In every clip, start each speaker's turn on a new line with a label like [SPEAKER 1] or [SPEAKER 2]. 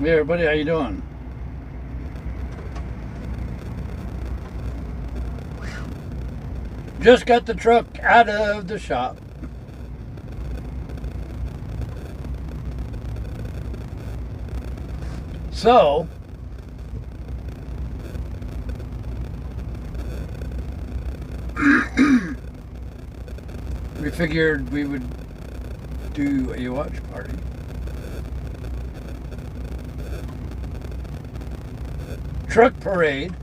[SPEAKER 1] Hey everybody, how you doing? Just got the truck out of the shop. So, we figured we would do a watch party. Truck parade.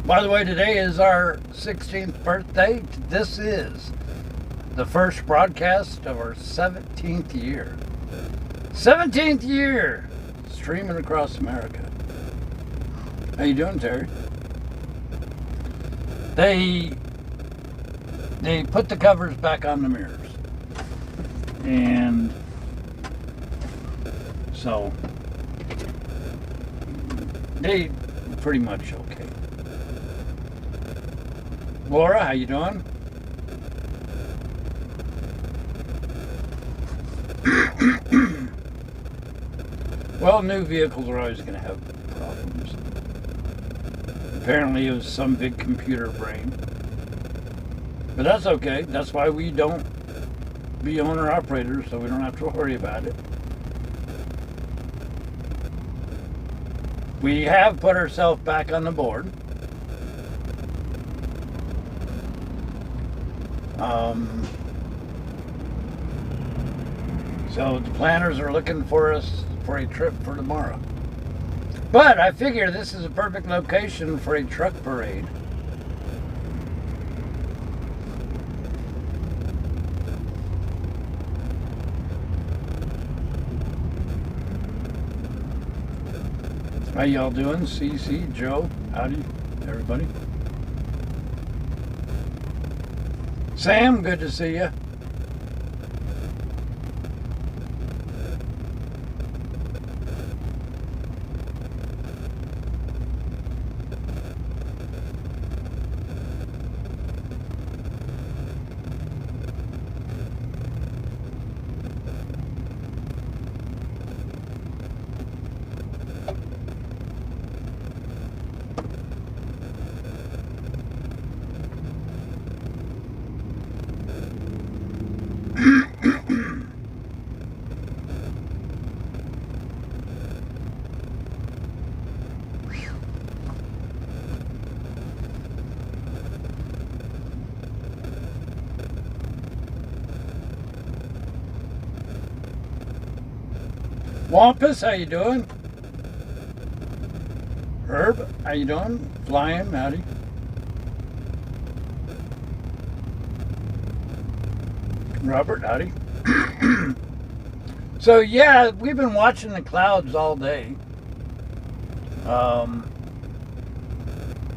[SPEAKER 1] By the way, today is our 16th birthday. This is the first broadcast of our 17th year. 17th year! Streaming across America. How you doing, Terry? They put the covers back on the mirrors. And so they pretty much okay. Laura, how you doing? Well, new vehicles are always going to have problems. Apparently it was some big computer brain. But that's okay. That's why we don't be owner-operators, so we don't have to worry about it. We have put ourselves back on the board. So the planners are looking for us for a trip for tomorrow. But I figure this is a perfect location for a truck parade. How y'all doing? CC, Joe, howdy, everybody. Sam, good to see you. Wampus, how you doing? Herb, how you doing? Flying, howdy. Robert, howdy. So yeah, we've been watching the clouds all day. A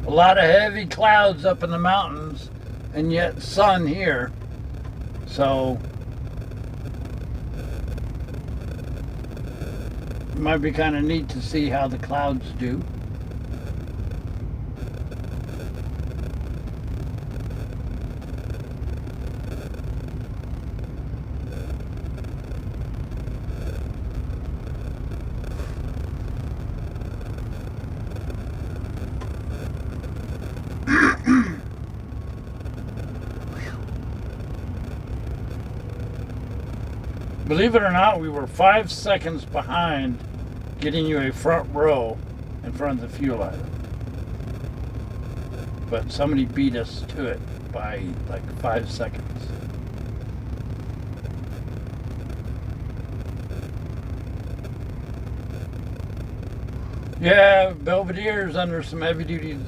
[SPEAKER 1] lot of heavy clouds up in the mountains, and yet sun here. So it might be kind of neat to see how the clouds do. Believe it or not, we were 5 seconds behind getting you a front row in front of the fuel island. But somebody beat us to it by like 5 seconds. Yeah, Belvedere's under some heavy duty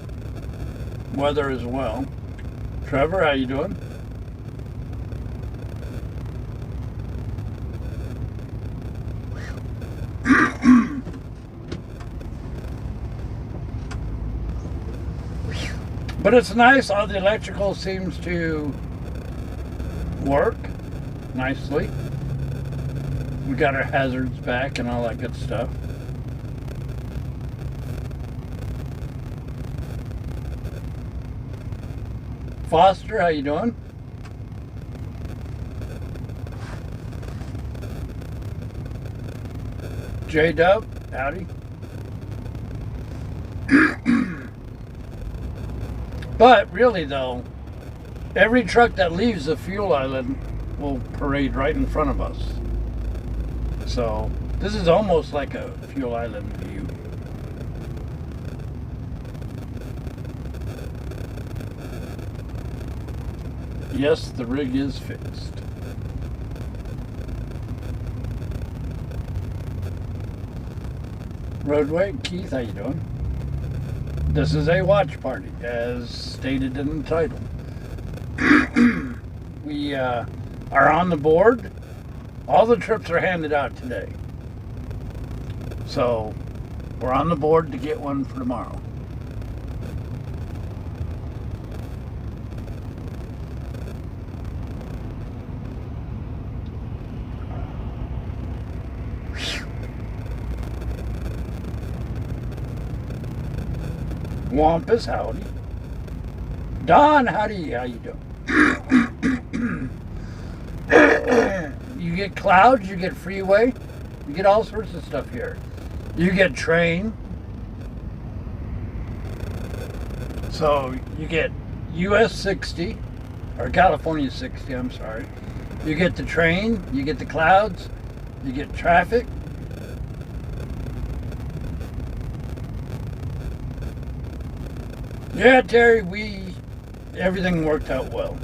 [SPEAKER 1] weather as well. Trevor, how you doing? But it's nice, all the electrical seems to work nicely. We got our hazards back and all that good stuff. Foster, how you doing? J-Dub, howdy. But really though, every truck that leaves the fuel island will parade right in front of us. So this is almost like a fuel island view. Yes, the rig is fixed. Roadway, Keith, how you doing? This is a watch party, as stated in the title. We are on the board. All the trips are handed out today. So, we're on the board to get one for tomorrow. Wampus, howdy. Don, howdy, how you doing? You get clouds, you get freeway, you get all sorts of stuff here. You get train. So you get US 60, or California 60, I'm sorry. You get the train, you get the clouds, you get traffic. Yeah, Terry, everything worked out well.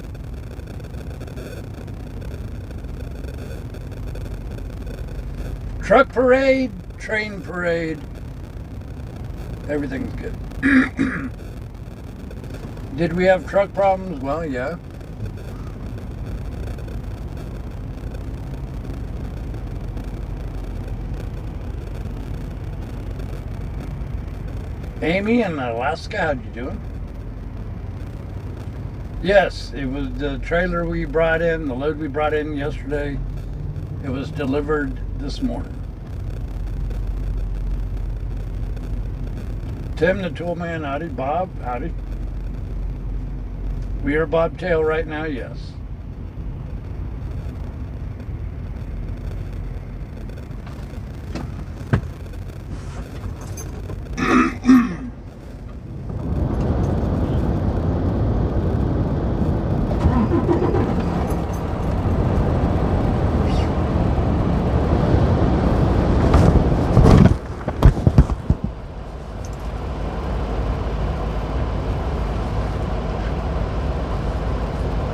[SPEAKER 1] Truck parade, train parade, everything's good. Did we have truck problems? Well, yeah. Amy in Alaska, how'd you doing? Yes, it was the trailer we brought in, the load we brought in yesterday. It was delivered this morning. Tim the Toolman, howdy. Bob, howdy. We are bobtail right now, yes.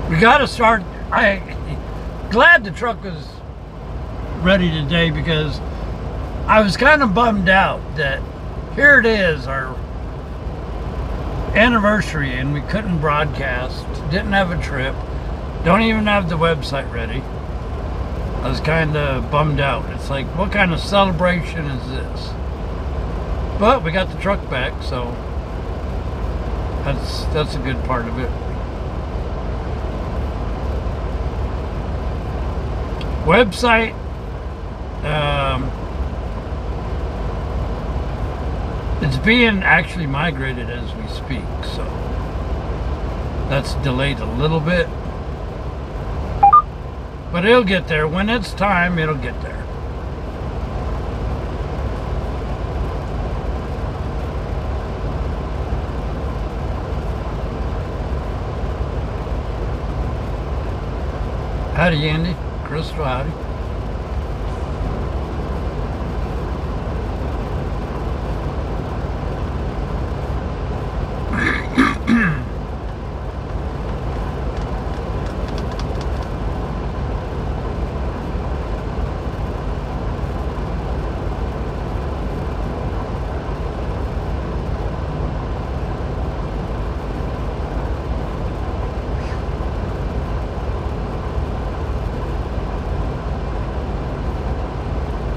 [SPEAKER 1] We got to start. Glad the truck was ready today, because I was kind of bummed out that here it is, our anniversary, and we couldn't broadcast, didn't have a trip, don't even have the website ready. I was kind of bummed out. It's like, what kind of celebration is this? But we got the truck back, so that's a good part of it. Website, it's being actually migrated as we speak, so that's delayed a little bit, but it'll get there. When it's time, it'll get there. Howdy, Andy. Crystal, howdy.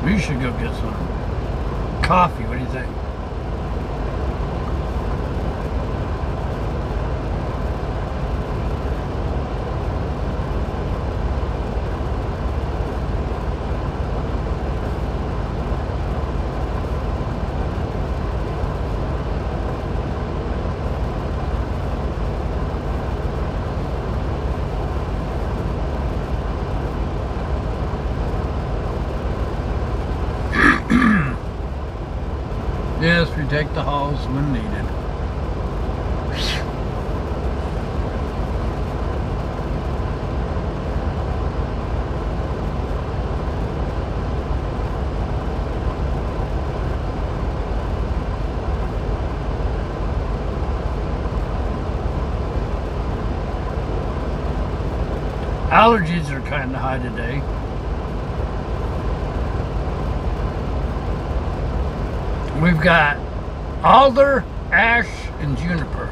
[SPEAKER 1] We should go get some coffee. What do you think? Yes, we take the hauls when needed. Allergies are kind of high today. We've got alder, ash, and juniper.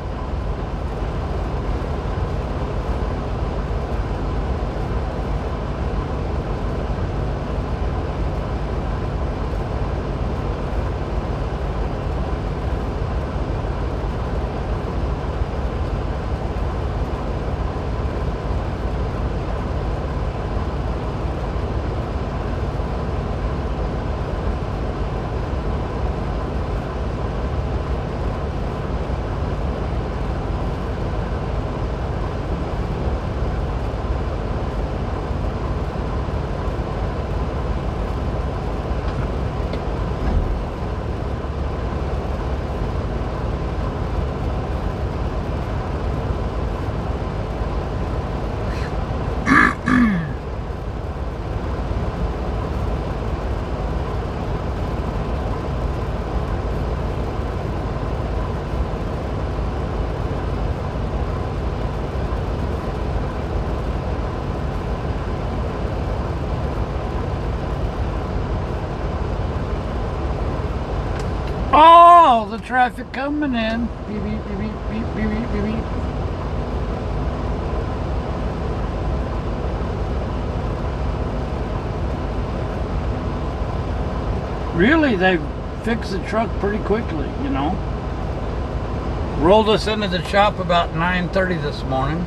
[SPEAKER 1] Oh, the traffic coming in. Beep, beep, beep, beep, beep, beep, beep, beep, beep. Really, they fixed the truck pretty quickly, you know. Rolled us into the shop about 9:30 this morning.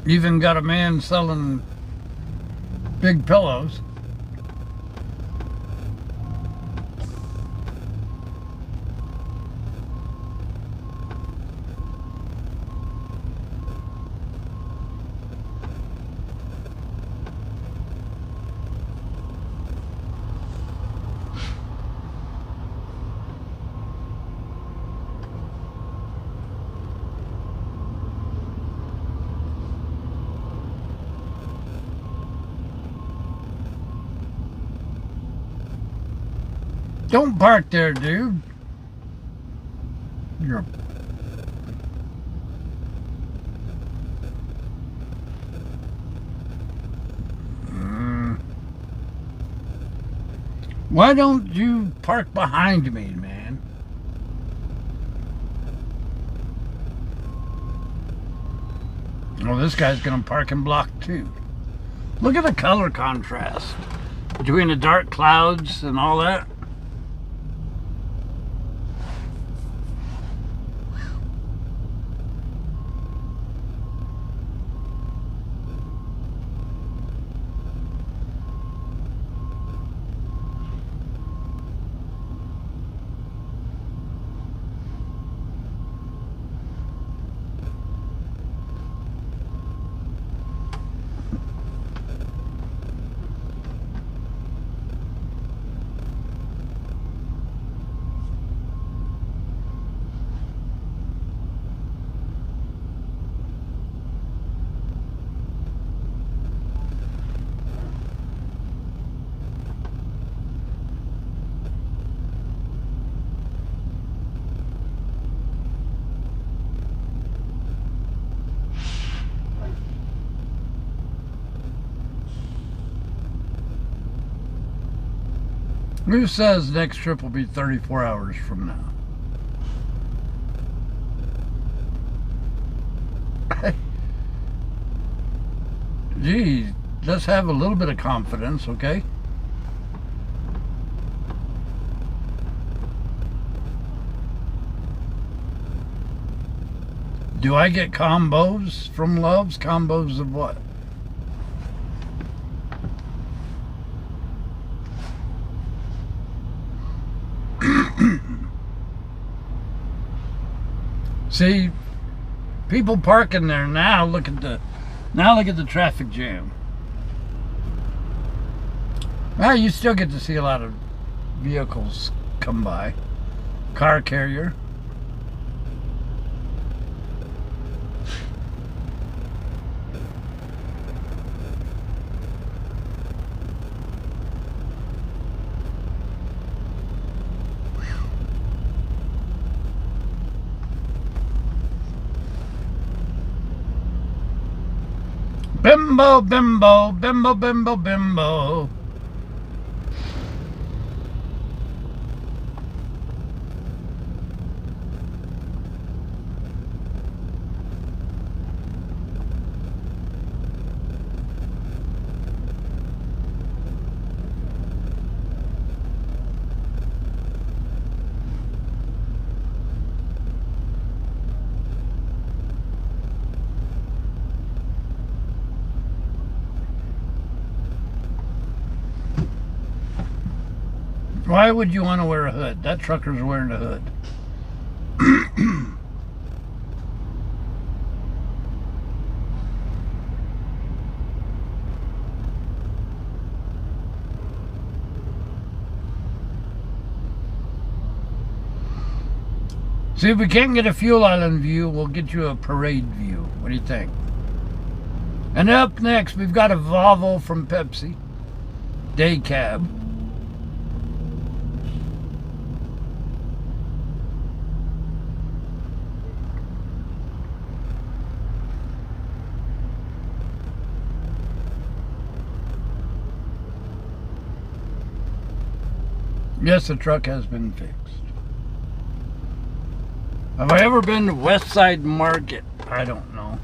[SPEAKER 1] Even got a man selling big pillows. Don't park there, dude. You're... Why don't you park behind me, man? Oh, this guy's gonna park and block too. Look at the color contrast between the dark clouds and all that. Who says next trip will be 34 hours from now? Geez, let's have a little bit of confidence, okay? Do I get combos from Loves? Combos of what? See, people parking there now. Look at the traffic jam. Well, you still get to see a lot of vehicles come by. Car carrier. Bimbo, bimbo, bimbo, bimbo, bimbo. Why would you want to wear a hood? That trucker's wearing a hood. See, if we can't get a fuel island view, we'll get you a parade view. What do you think? And up next, we've got a Volvo from Pepsi. Day cab. Yes, the truck has been fixed. Have I ever been to West Side Market? I don't know.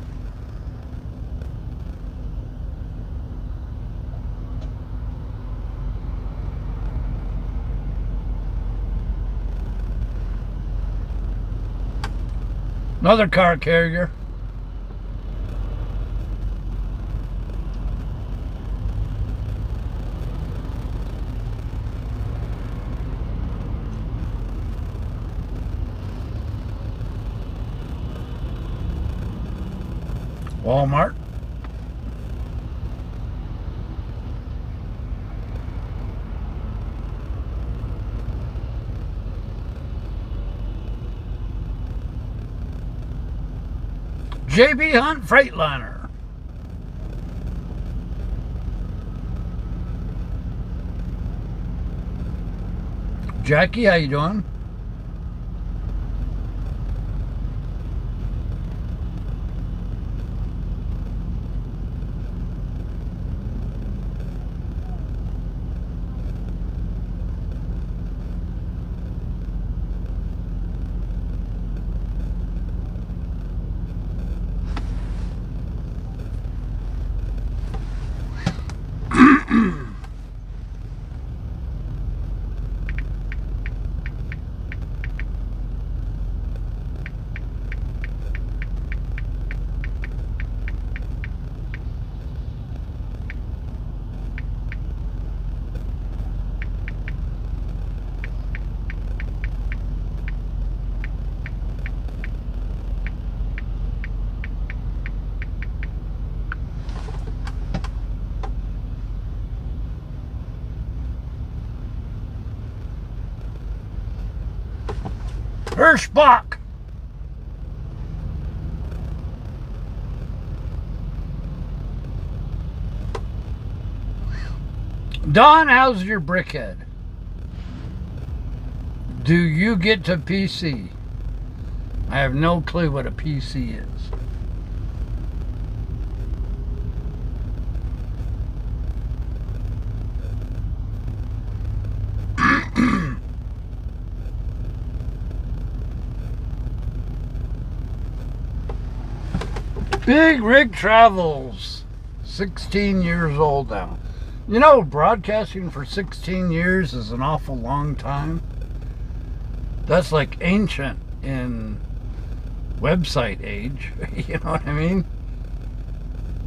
[SPEAKER 1] Another car carrier. Walmart. JB Hunt Freightliner. Jackie, how you doing? Hirschbach. Don, how's your brickhead? Do you get to PC? I have no clue what a PC is. BigRigTravels, 16 years old now. You know, broadcasting for 16 years is an awful long time. That's like ancient in website age. You know what I mean?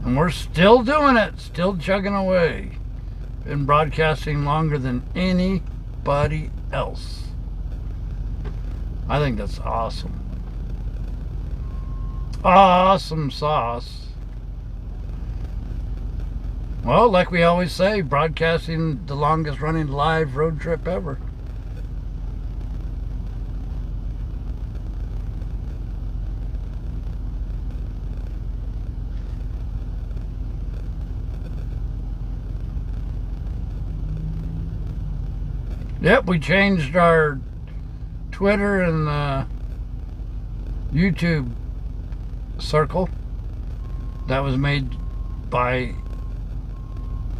[SPEAKER 1] And we're still doing it, still chugging away. Been broadcasting longer than anybody else. I think that's awesome. Awesome sauce. Well, like we always say, broadcasting the longest running live road trip ever. Yep, we changed our Twitter and YouTube circle. That was made by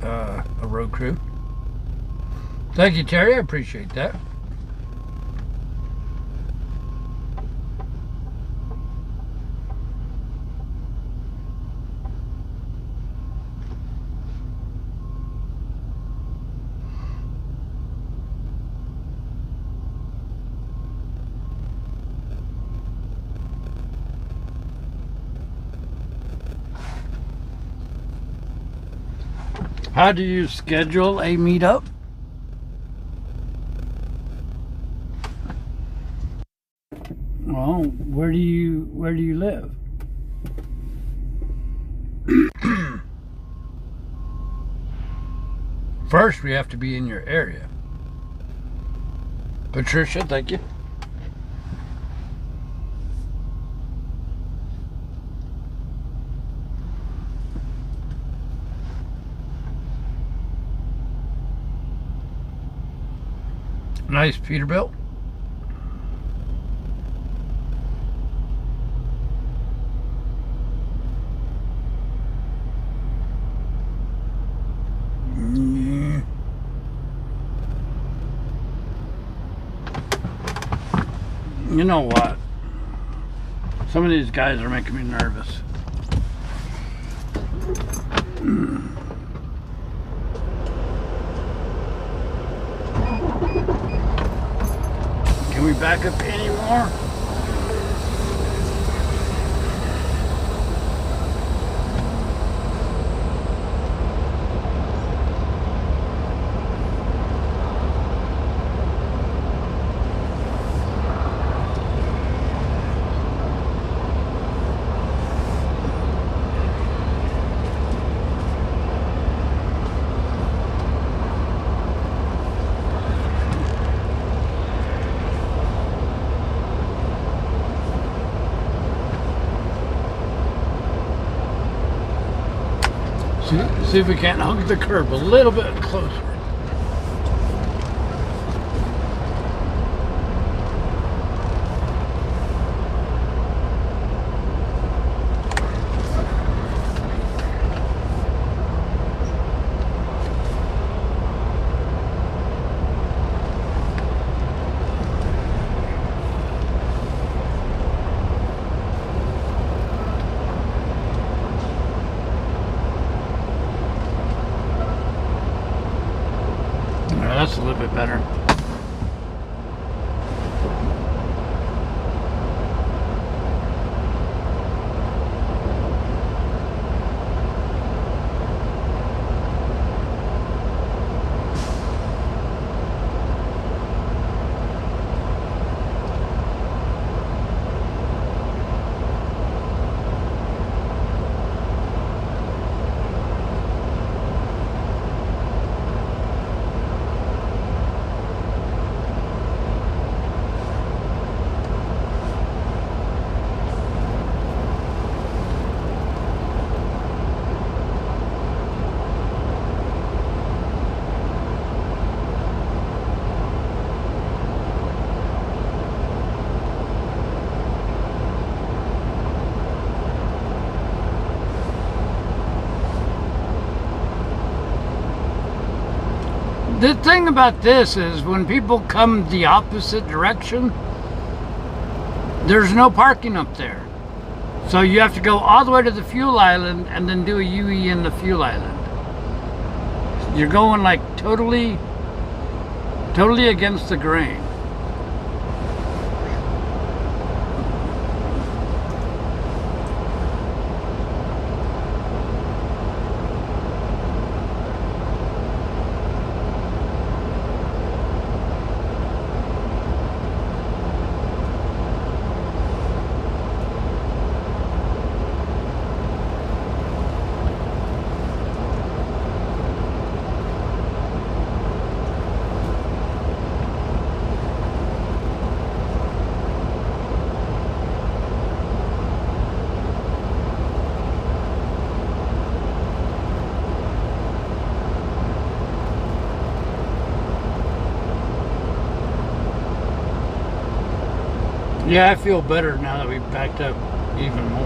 [SPEAKER 1] a road crew. Thank you, Terry. I appreciate that. How do you schedule a meetup? Well, where do you live? First, we have to be in your area. Patricia, thank you. Nice Peterbilt. You know what? Some of these guys are making me nervous. Can we back up any more? See if we can't hug the curb a little bit closer. That's a little bit better. The thing about this is when people come the opposite direction, there's no parking up there. So you have to go all the way to the fuel island and then do a UE in the fuel island. You're going like totally against the grain. Yeah, I feel better now that we've backed up even more.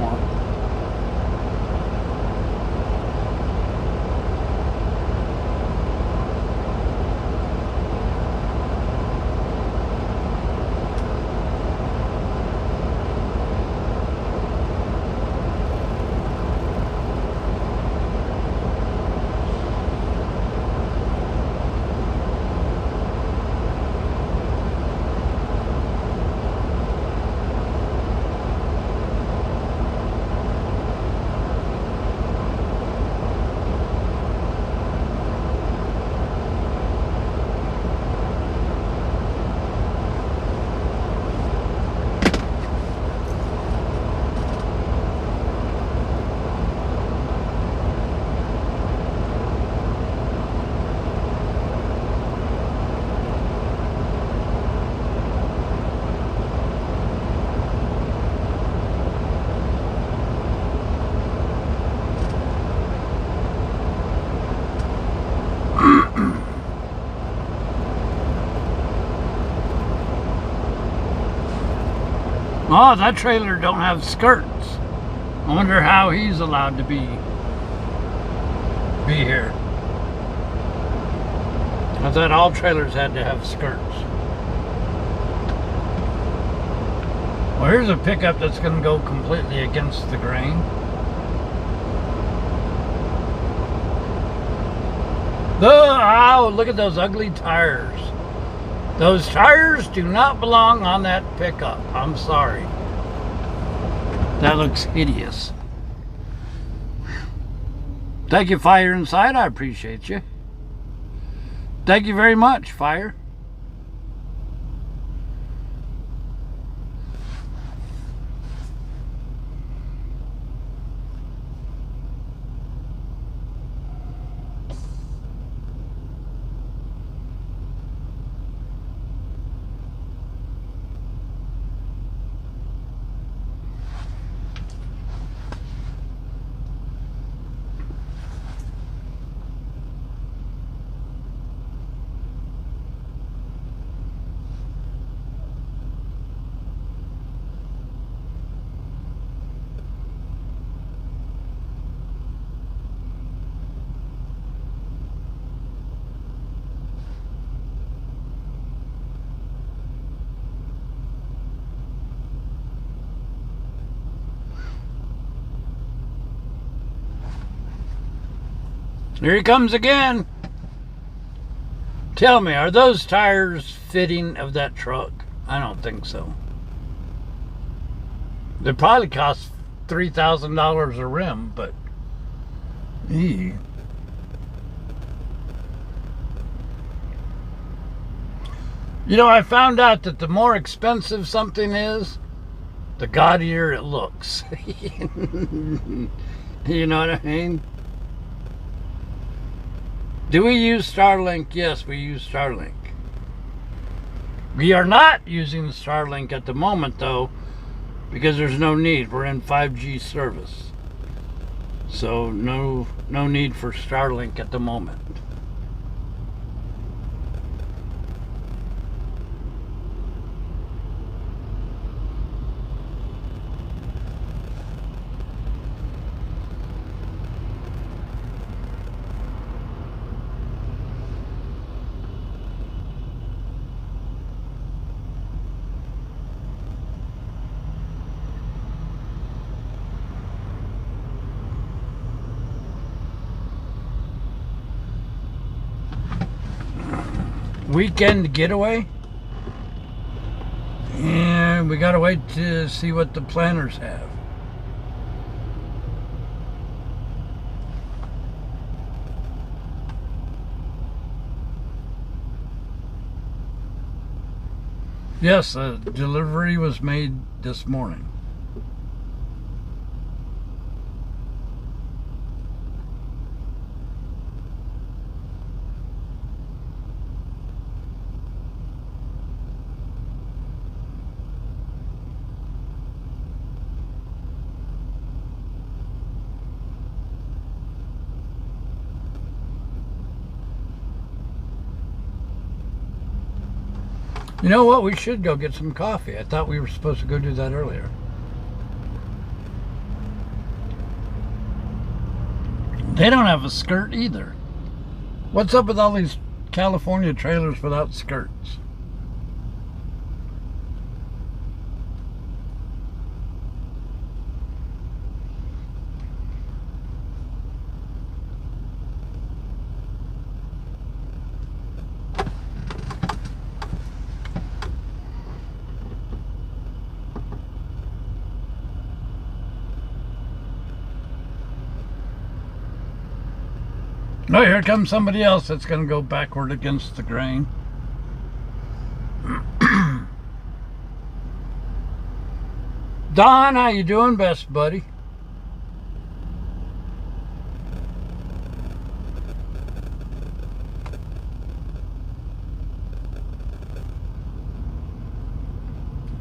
[SPEAKER 1] Oh, that trailer don't have skirts. I wonder how he's allowed to be here. I thought all trailers had to have skirts. Well, here's a pickup that's going to go completely against the grain. Oh, look at those ugly tires. Those tires do not belong on that pickup. I'm sorry. That looks hideous. Thank you, Fire Inside. I appreciate you. Thank you very much, Fire. Here he comes again. Tell me, are those tires fitting of that truck? I don't think so. They probably cost $3,000 a rim, but You know, I found out that the more expensive something is, the gaudier it looks. You know what I mean? Do we use Starlink? Yes, we use Starlink. We are not using Starlink at the moment, though, because there's no need. We're in 5G service. So no need for Starlink at the moment. Weekend getaway, and we gotta wait to see what the planners have. Yes, a delivery was made this morning. You know what? We should go get some coffee. I thought we were supposed to go do that earlier. They don't have a skirt either. What's up with all these California trailers without skirts? Oh, here comes somebody else that's going to go backward against the grain. Don, how you doing, best buddy?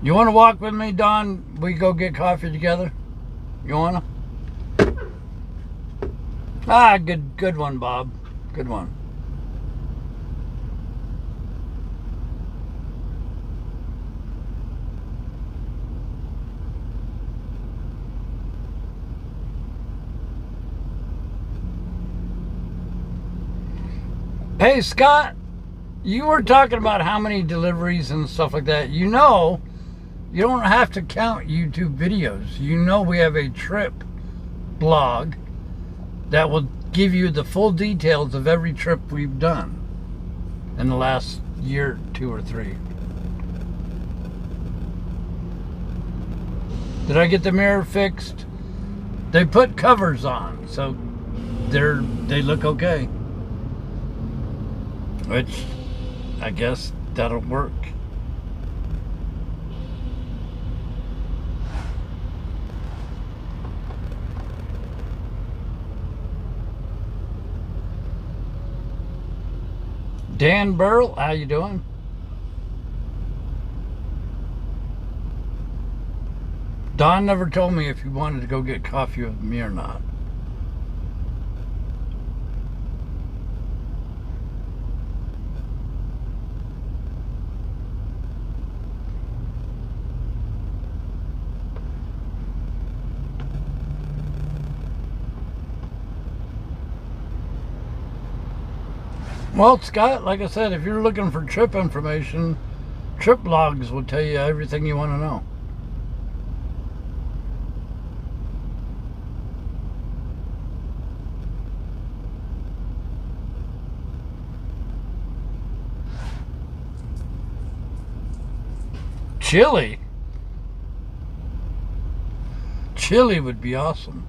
[SPEAKER 1] You want to walk with me, Don? We go get coffee together? You want to? Ah, good one, Bob. Good one. Hey, Scott, you were talking about how many deliveries and stuff like that. You know, you don't have to count YouTube videos. You know we have a trip blog that will give you the full details of every trip we've done in the last year, 2 or 3. Did I get the mirror fixed? They put covers on, so they look okay. Which, I guess that'll work. Dan Burl, how you doing? Don never told me if you wanted to go get coffee with me or not. Well, Scott, like I said, if you're looking for trip information, trip logs will tell you everything you want to know. Chili? Chili would be awesome.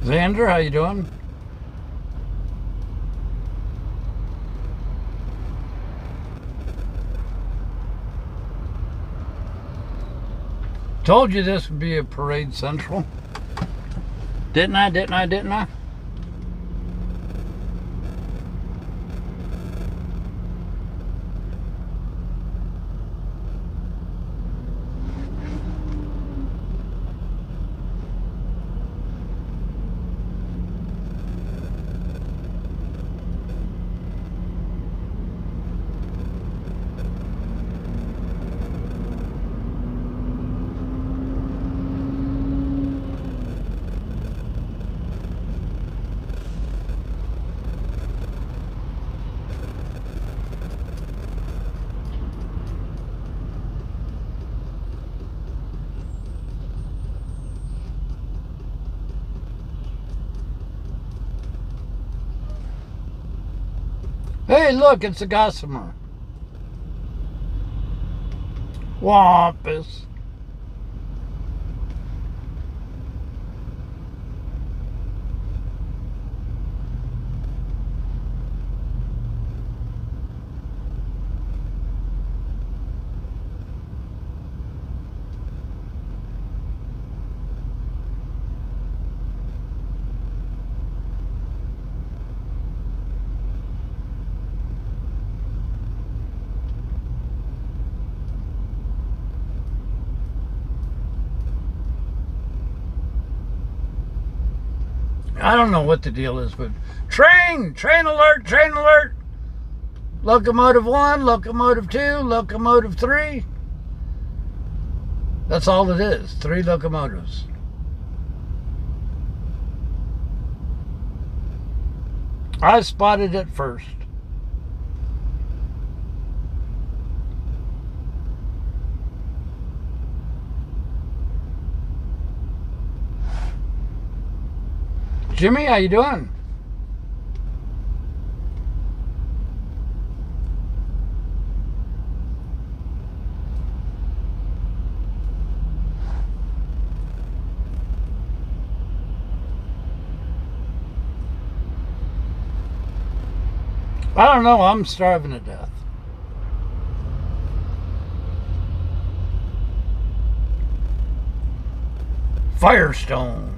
[SPEAKER 1] Xander, how you doing? Told you this would be a parade central. Didn't I? Didn't I? Didn't I? Hey, look, it's a gossamer. Wampus. I don't know what the deal is, but train alert, train alert. Locomotive 1, locomotive 2, locomotive 3. That's all it is, 3 locomotives. I spotted it first. Jimmy, how you doing? I don't know, I'm starving to death. Firestone.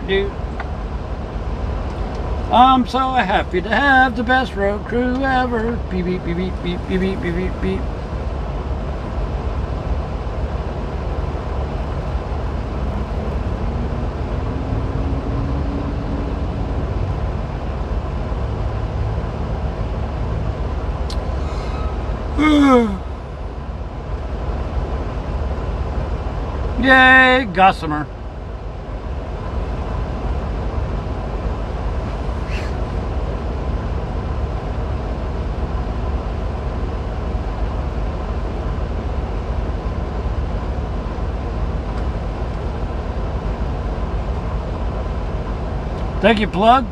[SPEAKER 1] Do. I'm so happy to have the best road crew ever. Beep, beep, beep, beep, beep, beep, beep, beep, beep, beep. Yay, Gossamer. Thank you, Plug.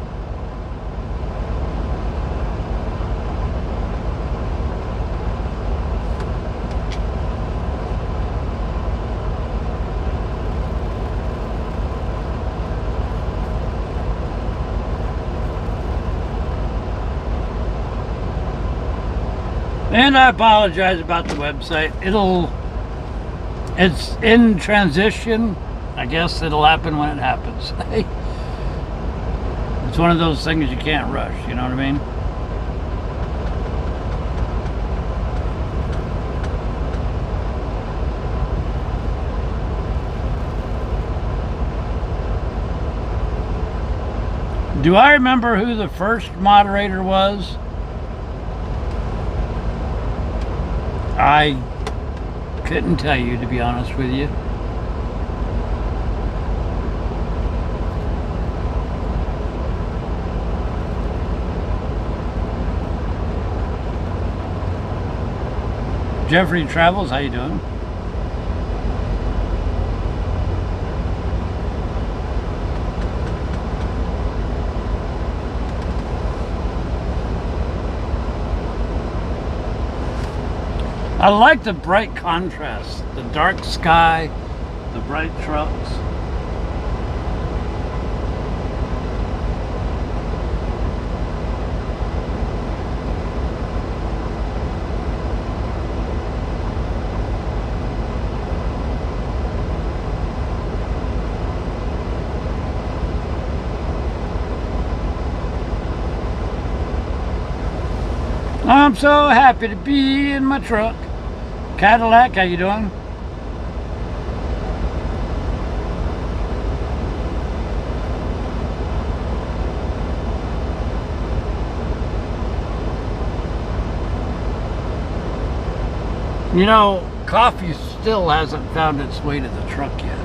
[SPEAKER 1] And I apologize about the website. It's in transition. I guess it'll happen when it happens. It's one of those things you can't rush, you know what I mean? Do I remember who the first moderator was? I couldn't tell you, to be honest with you. BigRigTravels, how you doing? I like the bright contrast, the dark sky, the bright trucks. I'm so happy to be in my truck. Cadillac, how you doing? You know, coffee still hasn't found its way to the truck yet.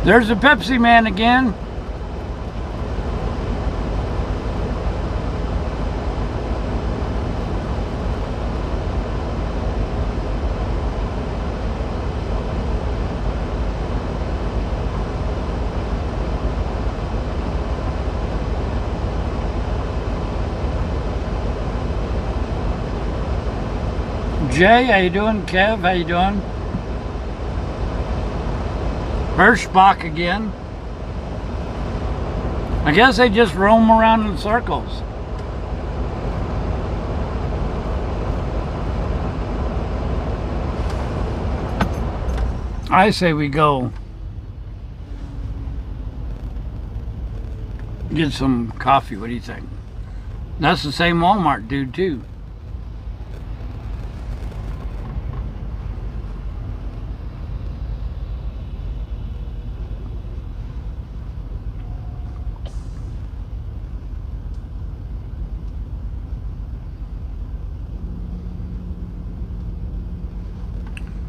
[SPEAKER 1] There's a Pepsi man again. Jay, how you doing? Kev, how you doing? Hirschbach again. I guess they just roam around in circles. I say we go get some coffee. What do you think? That's the same Walmart dude too.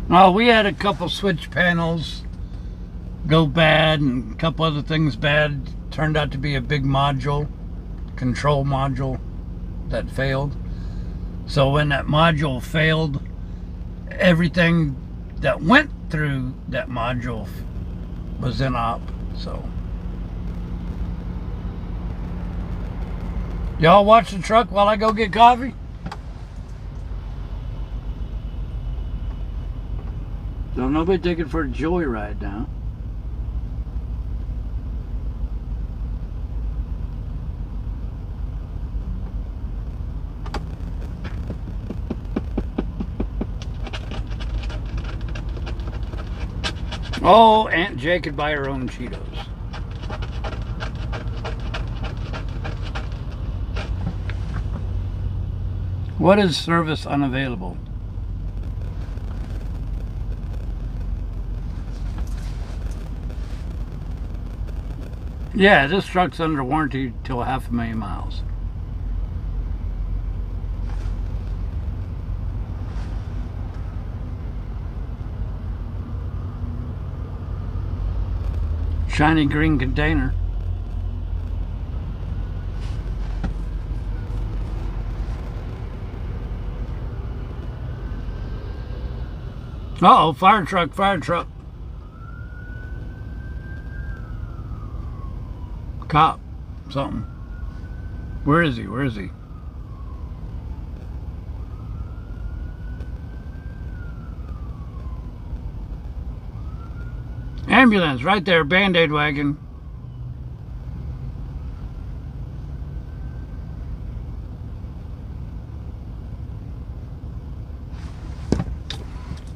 [SPEAKER 1] Well, we had a couple switch panels go bad and a couple other things bad. Turned out to be a big module, control module, that failed. So when that module failed, everything that went through that module was in op. So y'all watch the truck while I go get coffee? Don't nobody take it for a joyride now. Oh, Aunt Jay could buy her own Cheetos. What is service unavailable? Yeah, this truck's under warranty till 500,000 miles. Shiny green container. Uh-oh, fire truck, fire truck. Cop, something. Where is he? Where is he? Ambulance, right there, Band-Aid wagon.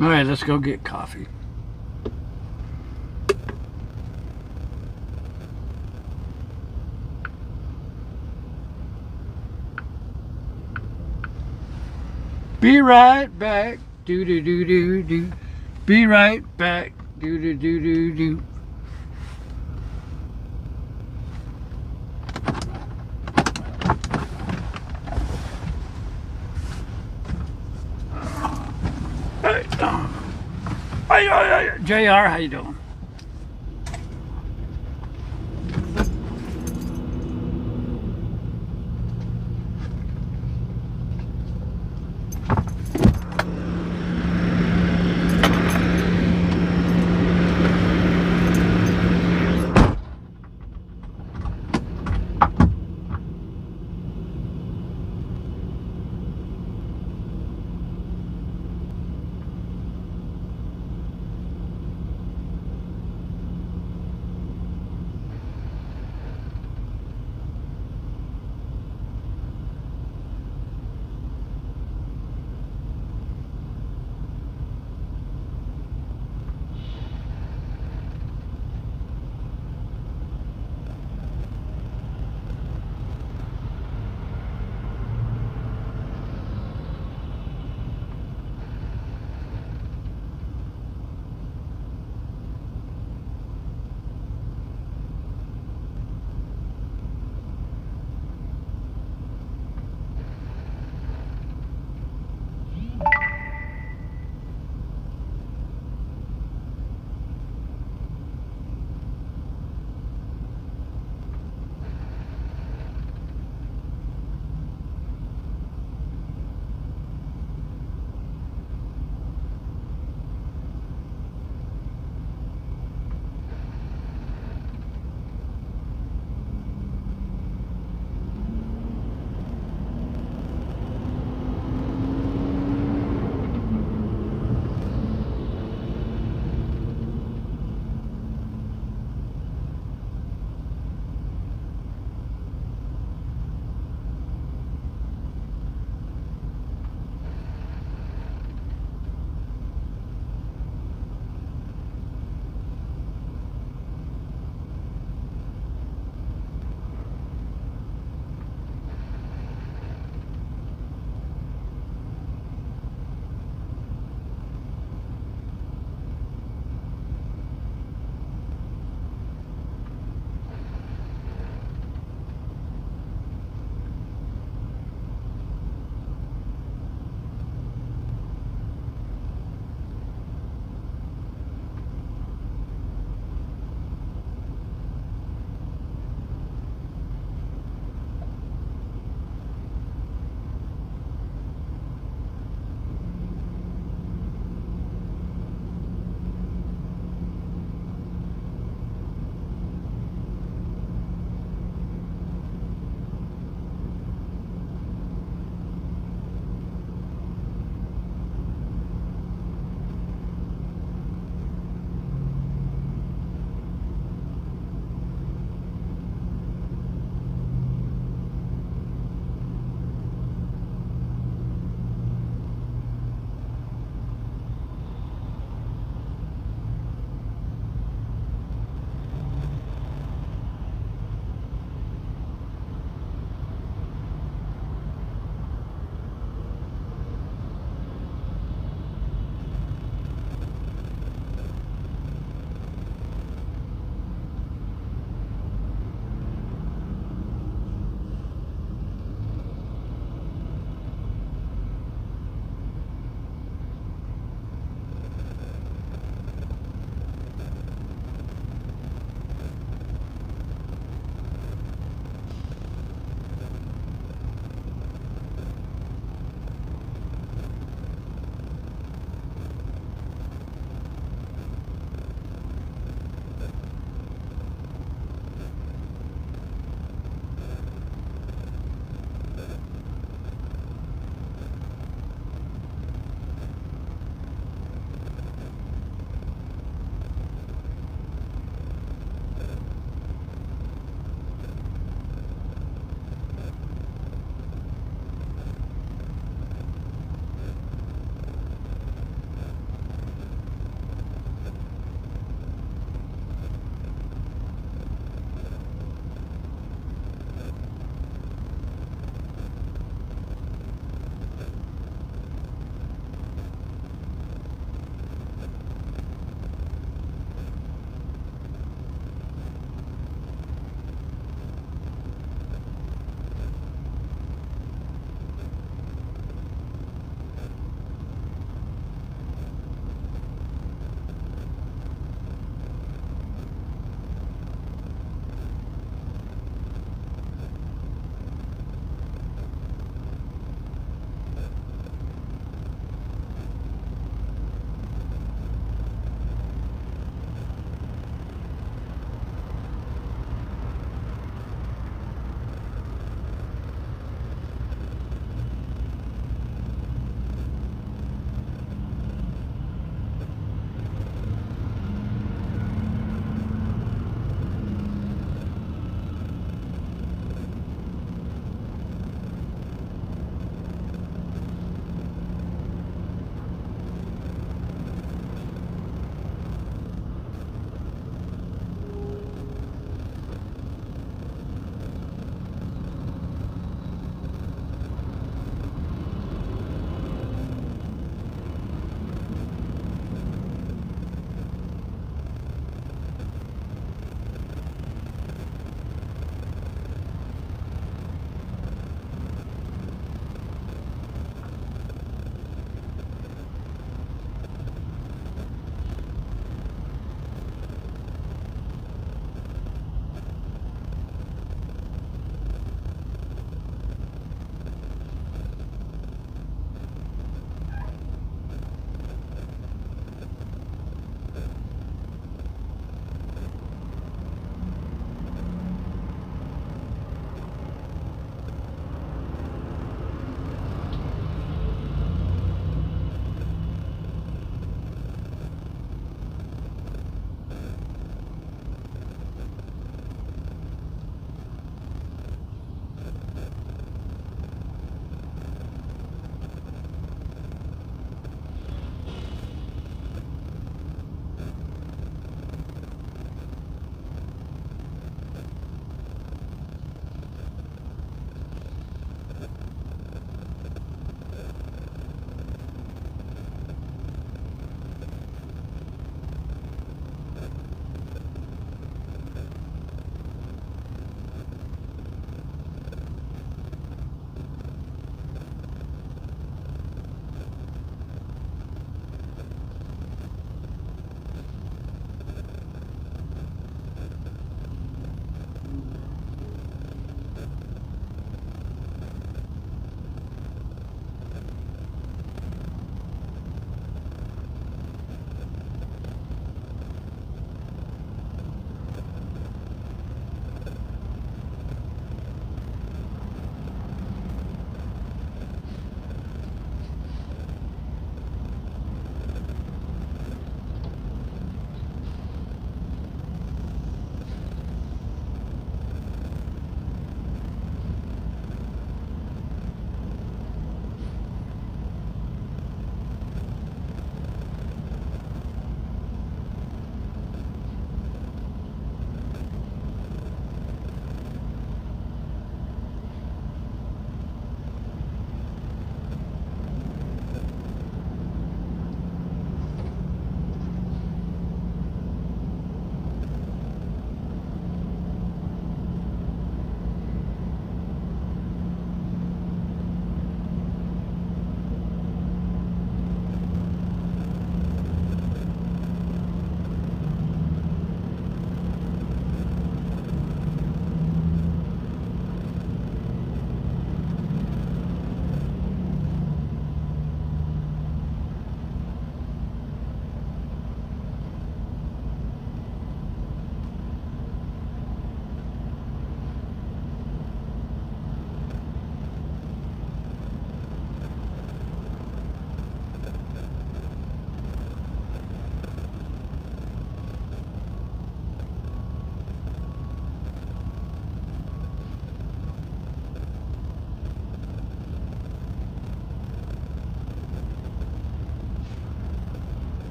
[SPEAKER 1] All right, let's go get coffee. Be right back. Do do do do do. Be right back. Do do do do do. Hey, JR, how you doing?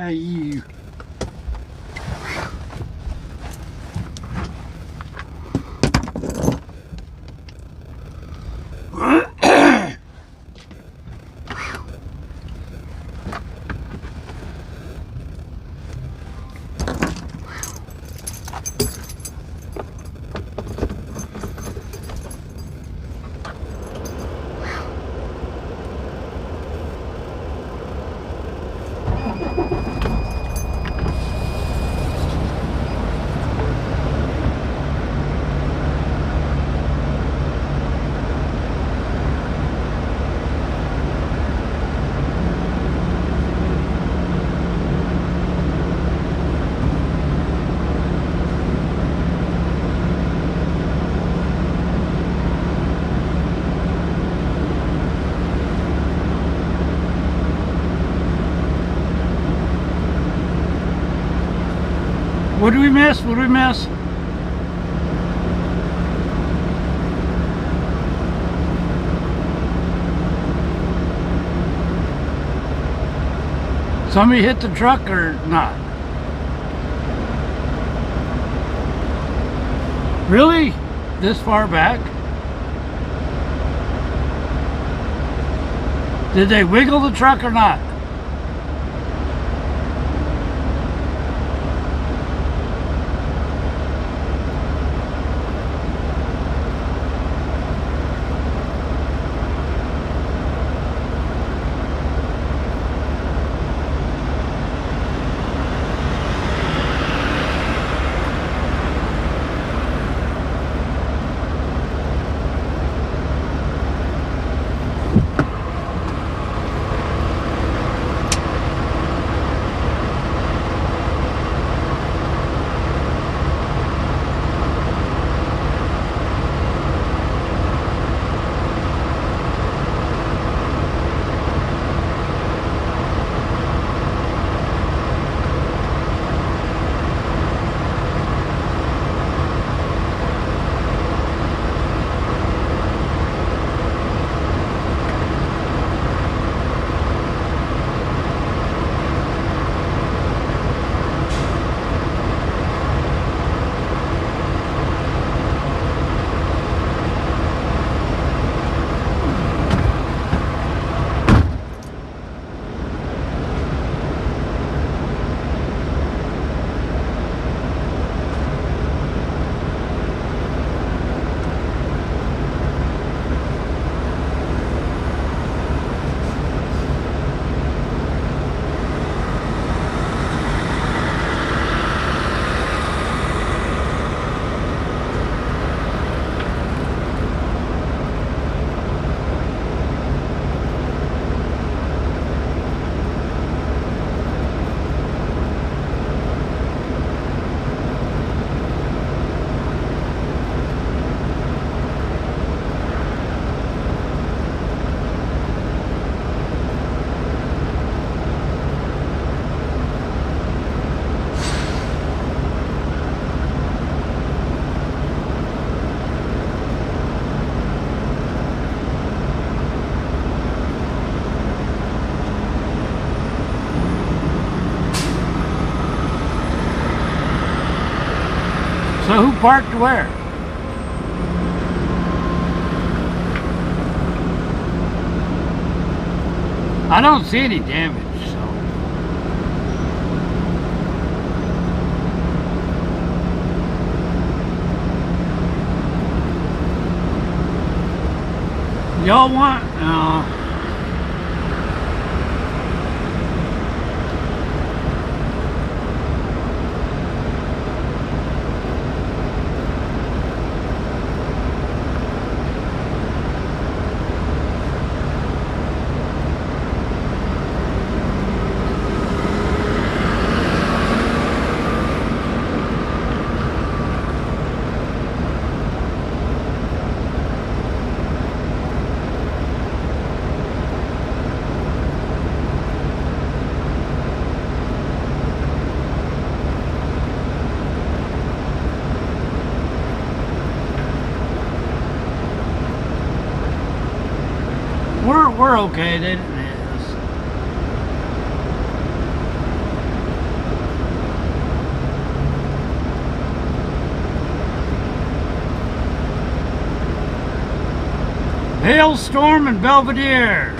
[SPEAKER 1] Hey. What did we miss? What did we miss? Somebody hit the truck or not? Really? This far back? Did they wiggle the truck or not? So who parked where? I don't see any damage, so. Y'all want? No. We're okay, they didn't hit us. Hailstorm in Belvedere.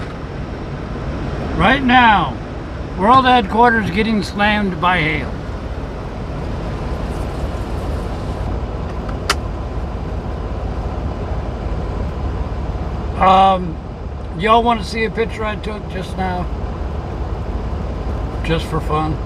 [SPEAKER 1] Right now, world headquarters getting slammed by hail. Y'all want to see a picture I took just now? Just for fun.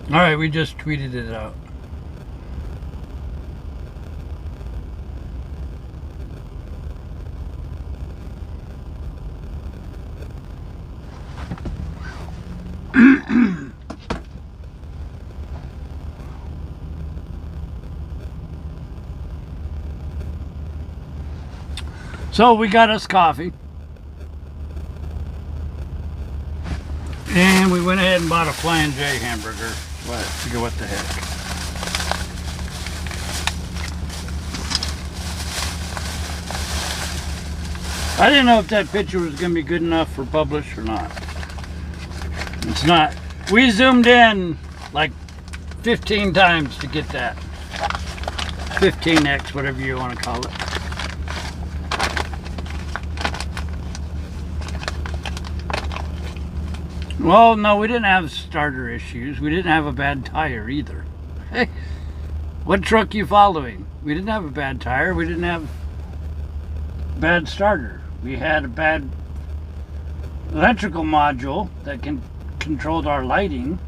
[SPEAKER 1] Alright, we just tweeted it out. So we got us coffee. And we went ahead and bought a Flying J hamburger. What? Figure what the heck. I didn't know if that picture was going to be good enough for publish or not. It's not. We zoomed in like 15 times to get that. 15x, whatever you want to call it. Well, no, we didn't have starter issues. We didn't have a bad tire either. Hey, what truck you following? We didn't have a bad tire. We didn't have a bad starter. We had a bad electrical module that controlled our lighting,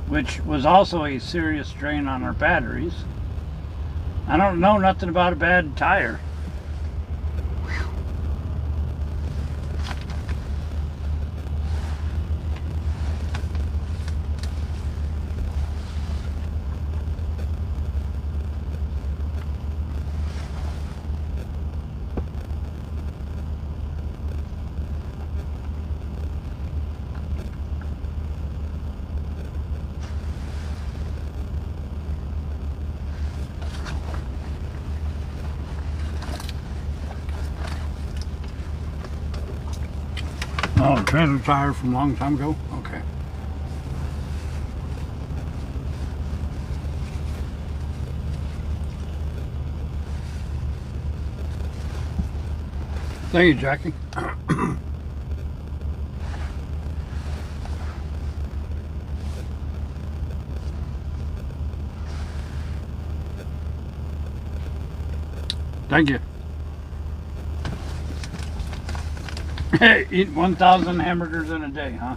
[SPEAKER 1] which was also a serious strain on our batteries. I don't know nothing about a bad tire. Oh, trailer tire from a long time ago? Okay. Thank you, Jackie. Thank you. Hey, eat 1,000 hamburgers in a day, huh?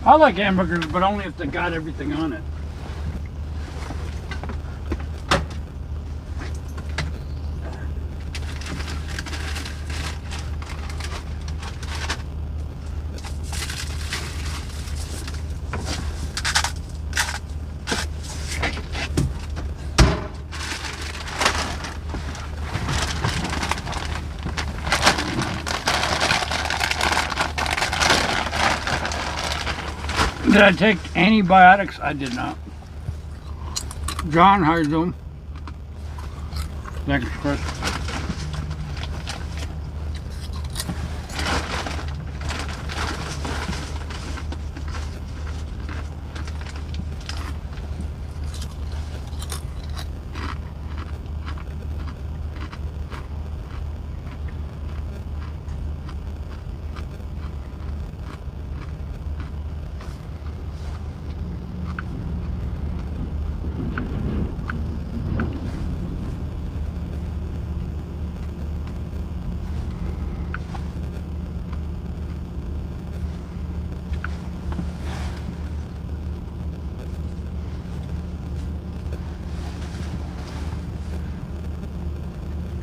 [SPEAKER 1] I like hamburgers, but only if they got everything on it. Did I take antibiotics? I did not. John, how you doing? Thanks, Chris.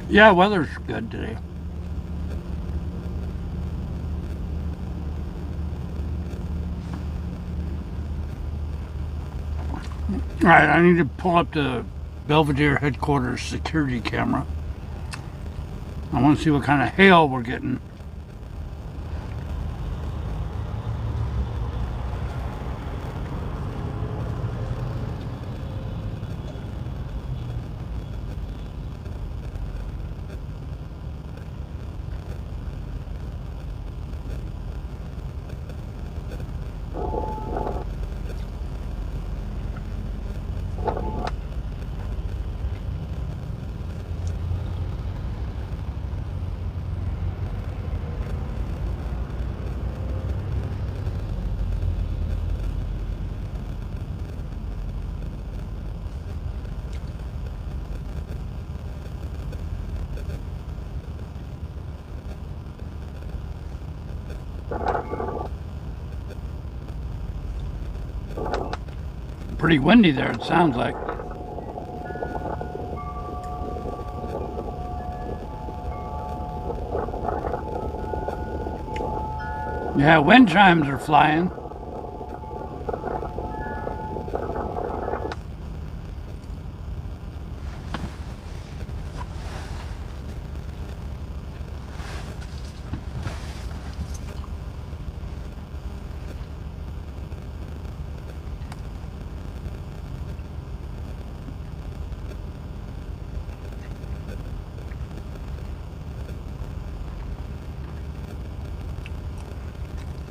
[SPEAKER 1] Yeah, weather's good today. Alright, I need to pull up the Belvedere headquarters security camera. I want to see what kind of hail we're getting. Pretty windy there, it sounds like. Yeah, wind chimes are flying.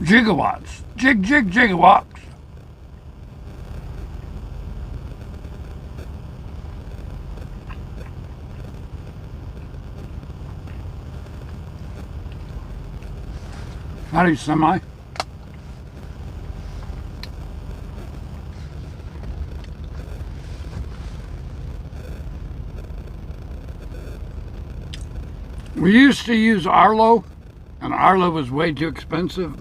[SPEAKER 1] Gigawatts. Gigawatts. Howdy, semi. We used to use Arlo, and Arlo was way too expensive.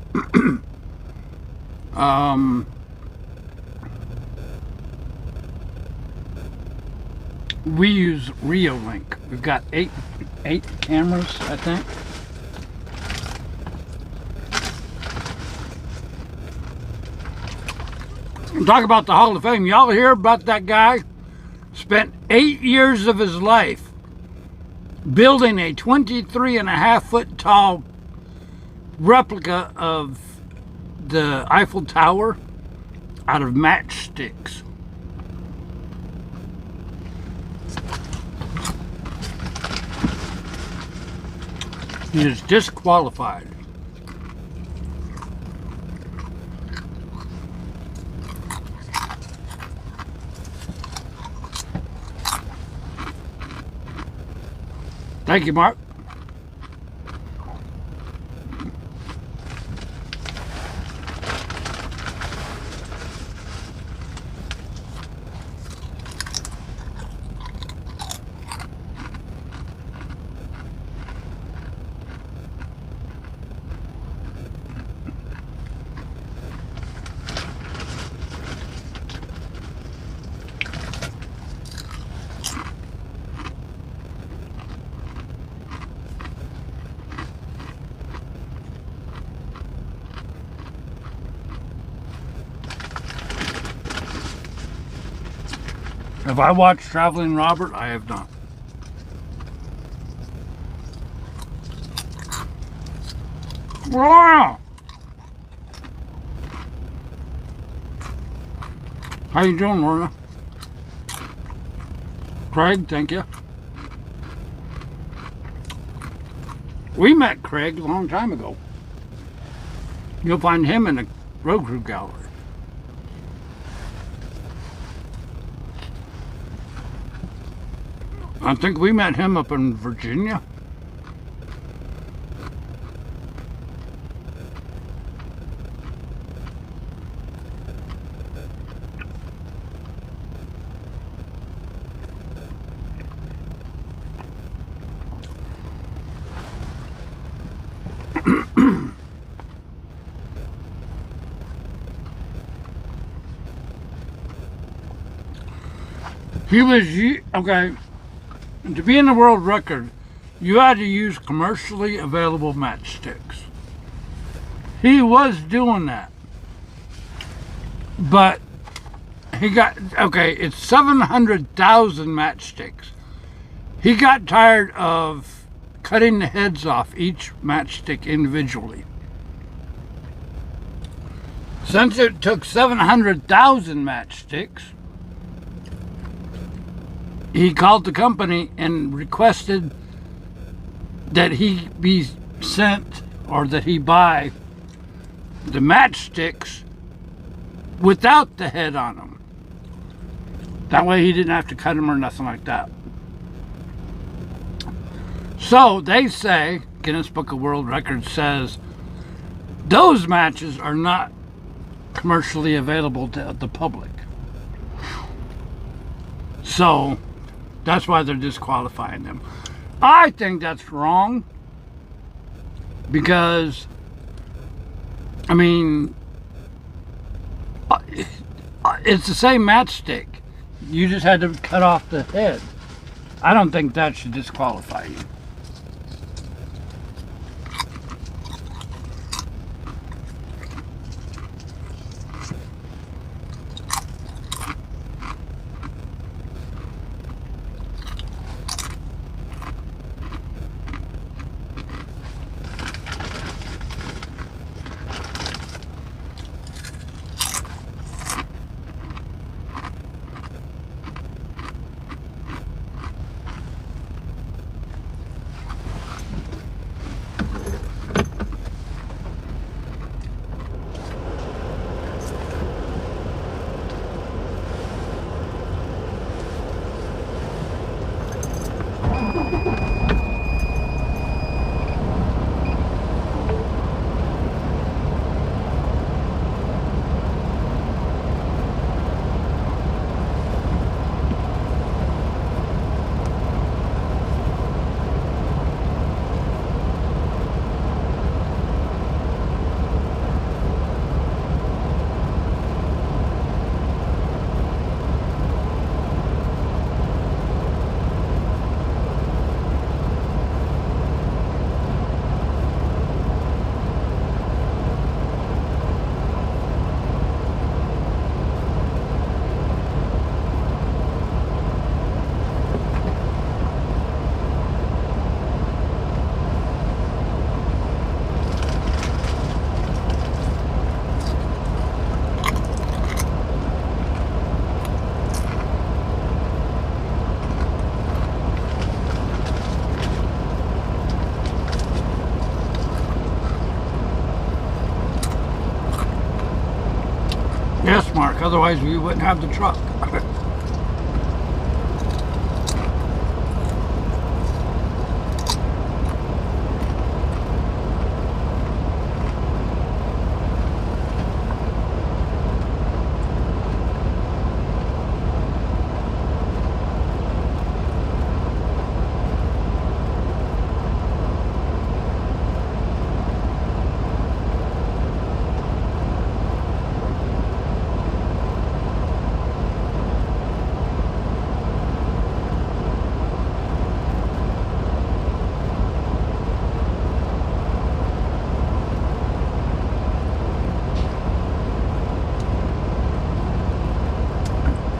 [SPEAKER 1] We use Reolink. We've got eight cameras, I think. Talk about the Hall of Fame. Y'all hear about that guy? Spent 8 years of his life building a 23.5-foot tall replica of the Eiffel Tower out of matchsticks. He is disqualified. Thank you, Mark. Have I watched Traveling Robert? I have not. Wow! How you doing, Lorna? Craig, thank you. We met Craig a long time ago. You'll find him in the Road Crew Gallery. I think we met him up in Virginia. He was, okay, to be in the world record, you had to use commercially available matchsticks. He was doing that. But he got, okay, it's 700,000 matchsticks. He got tired of cutting the heads off each matchstick individually. Since it took 700,000 matchsticks, he called the company and requested that he be sent, or that he buy the matchsticks without the head on them. That way he didn't have to cut them or nothing like that. So they say, Guinness Book of World Records says, those matches are not commercially available to the public. So that's why they're disqualifying them. I think that's wrong, because, I mean, it's the same matchstick. You just had to cut off the head. I don't think that should disqualify you. Yes, Mark, otherwise we wouldn't have the truck.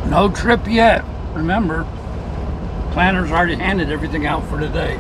[SPEAKER 1] No trip yet. Remember, planner's already handed everything out for today.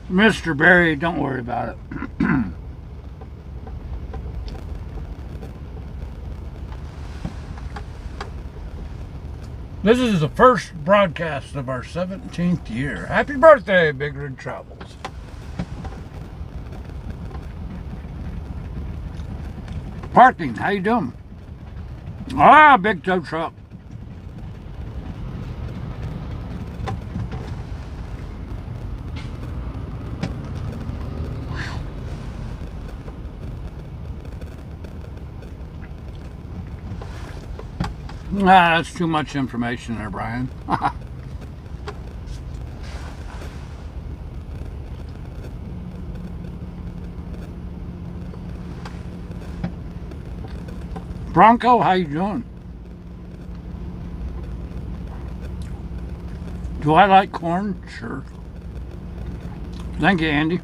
[SPEAKER 1] Mr. Barry, don't worry about it. This is the first broadcast of our 17th year. Happy birthday, BigRigTravels. Parking, how you doing? Ah, big tow truck. Ah, that's too much information there, Brian. Bronco, how you doing? Do I like corn? Sure. Thank you, Andy.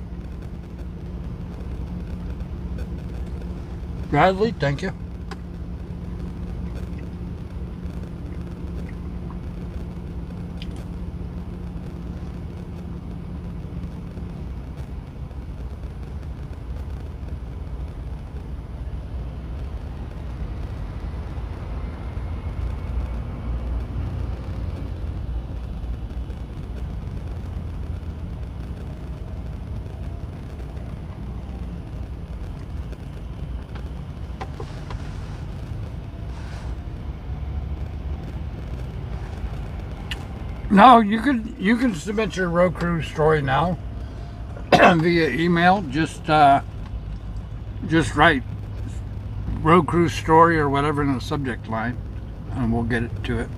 [SPEAKER 1] Bradley, thank you. No, you can submit your road crew story now via email. Just write road crew story or whatever in the subject line, and we'll get it to it.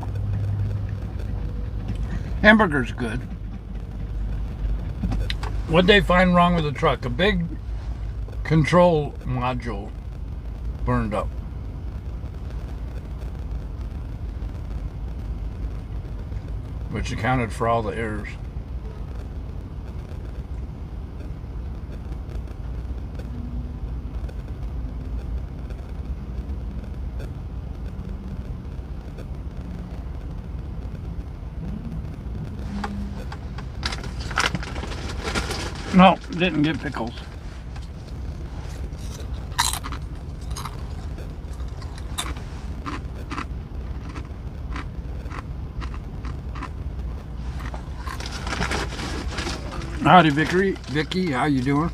[SPEAKER 1] Hamburger's good. What'd they find wrong with the truck? A big control module burned up. Which accounted for all the errors. No, didn't get pickles. Howdy, Vicky, how you doing?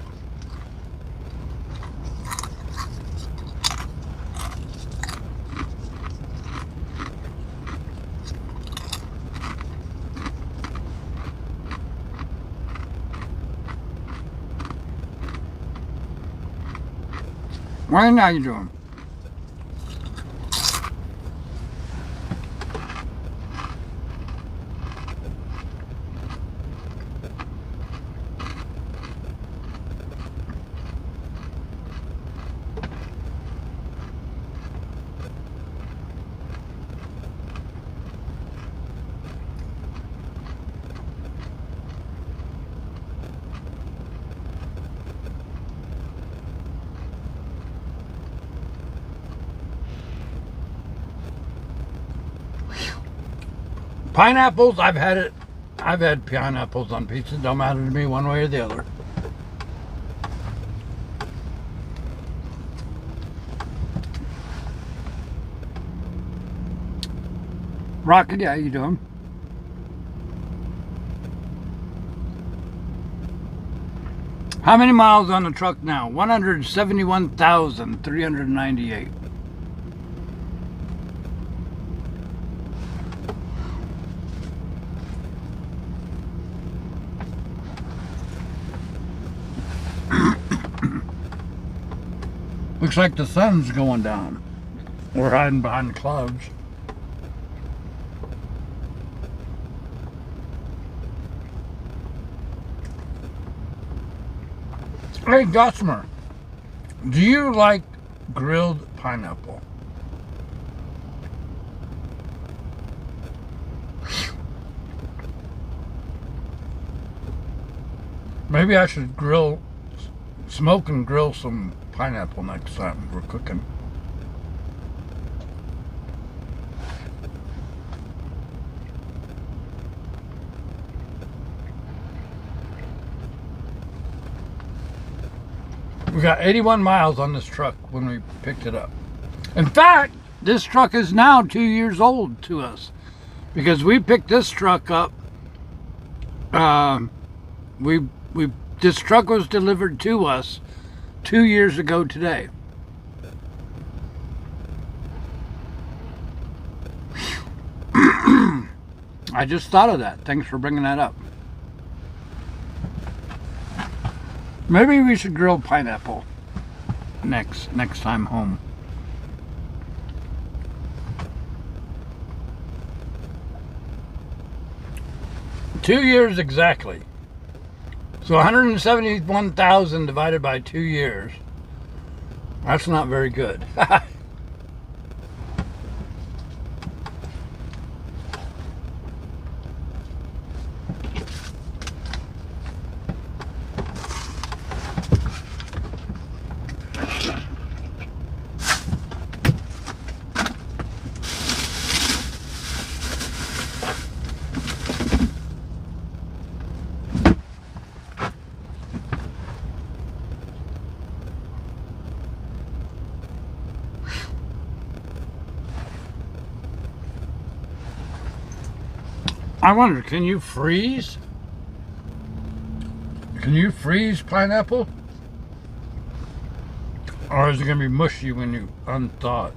[SPEAKER 1] Wayne, how you doing? Pineapples, I've had pineapples on pizza. Don't matter to me one way or the other. Rocket, how you doing? How many miles on the truck now? 171,398. Looks like the sun's going down. We're hiding behind the clouds. Hey, Gossamer, do you like grilled pineapple? Maybe I should smoke and grill some pineapple next time we're cooking. We got 81 miles on this truck when we picked it up. In fact, this truck is now 2 years old to us because we picked this truck up. This truck was delivered to us 2 years ago today. I just thought of that. Thanks for bringing that up. Maybe we should grill pineapple next time home. Two years exactly. So 171,000 divided by 2 years. That's not very good. I wonder, can you freeze? Can you freeze pineapple? Or is it going to be mushy when you unthaw it?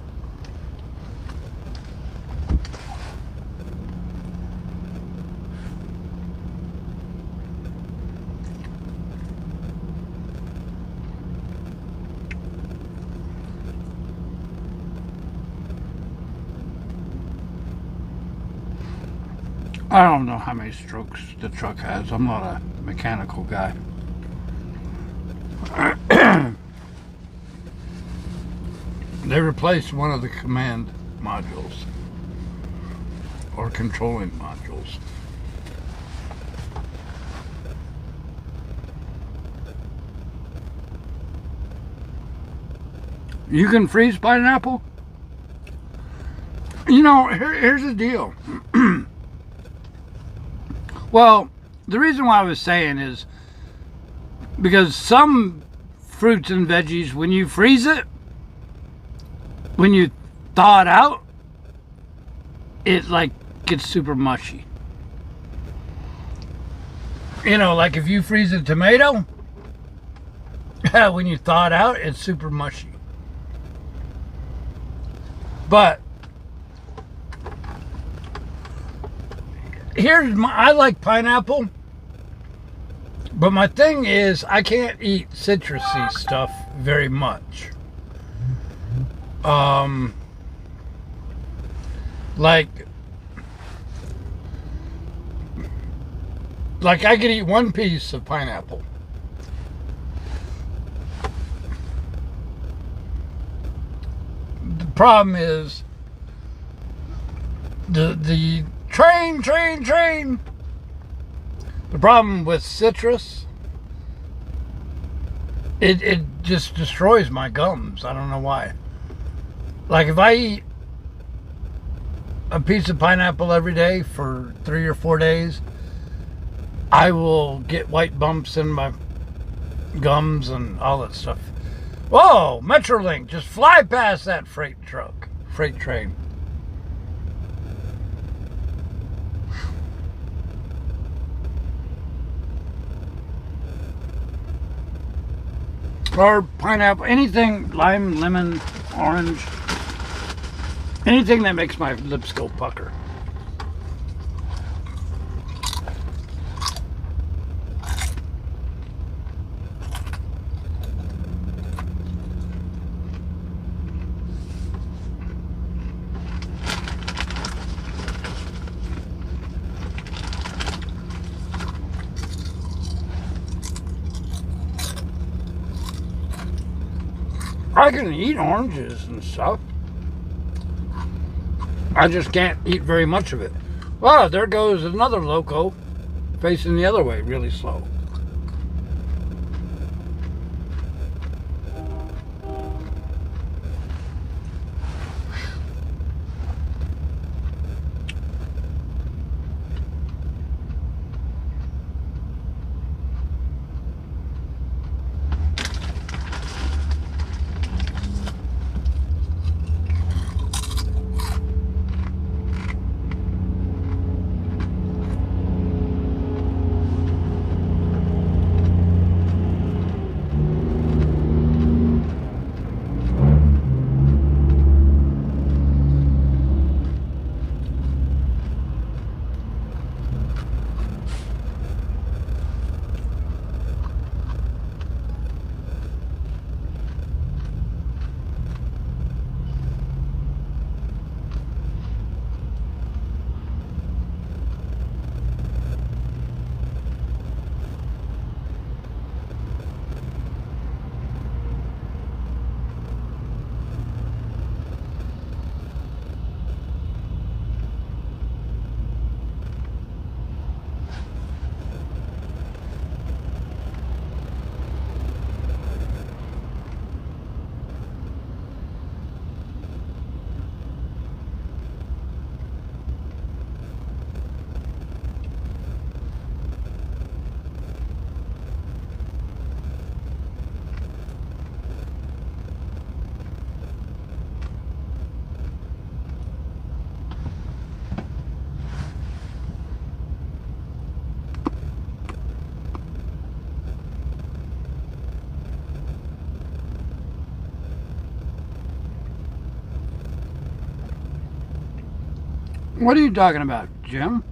[SPEAKER 1] I don't know how many strokes the truck has. I'm not a mechanical guy. They replaced one of the command modules or controlling modules. You can freeze pineapple? You know, here's the deal. Well, the reason why I was saying is because some fruits and veggies, when you freeze it, when you thaw it out, it like gets super mushy. You know, like if you freeze a tomato, when you thaw it out, it's super mushy. But I like pineapple, but my thing is I can't eat citrusy stuff very much. Like I could eat one piece of pineapple. The problem is the train. The problem with citrus, it just destroys my gums. I don't know why. Like if I eat a piece of pineapple every day for 3 or 4 days, I will get white bumps in my gums and all that stuff. Whoa, Metrolink, just fly past that freight train. Or pineapple, anything, lime, lemon, orange, anything that makes my lips go pucker. I can eat oranges and stuff. I just can't eat very much of it. Wow, there goes another loco facing the other way really slow. What are you talking about, Jim?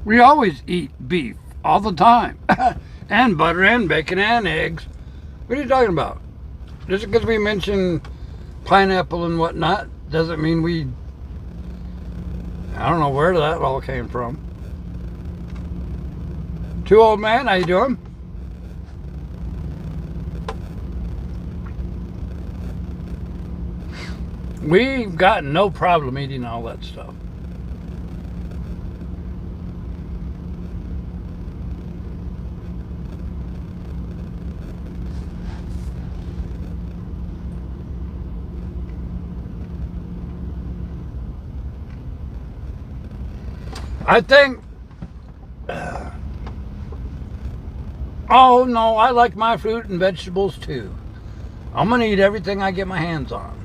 [SPEAKER 1] We always eat beef all the time. And butter and bacon and eggs. What are you talking about? Just because we mention pineapple and whatnot doesn't mean we... I don't know where that all came from. Two old man, how you doing? We've got no problem eating all that stuff. I think... oh, no, I like my fruit and vegetables, too. I'm going to eat everything I get my hands on.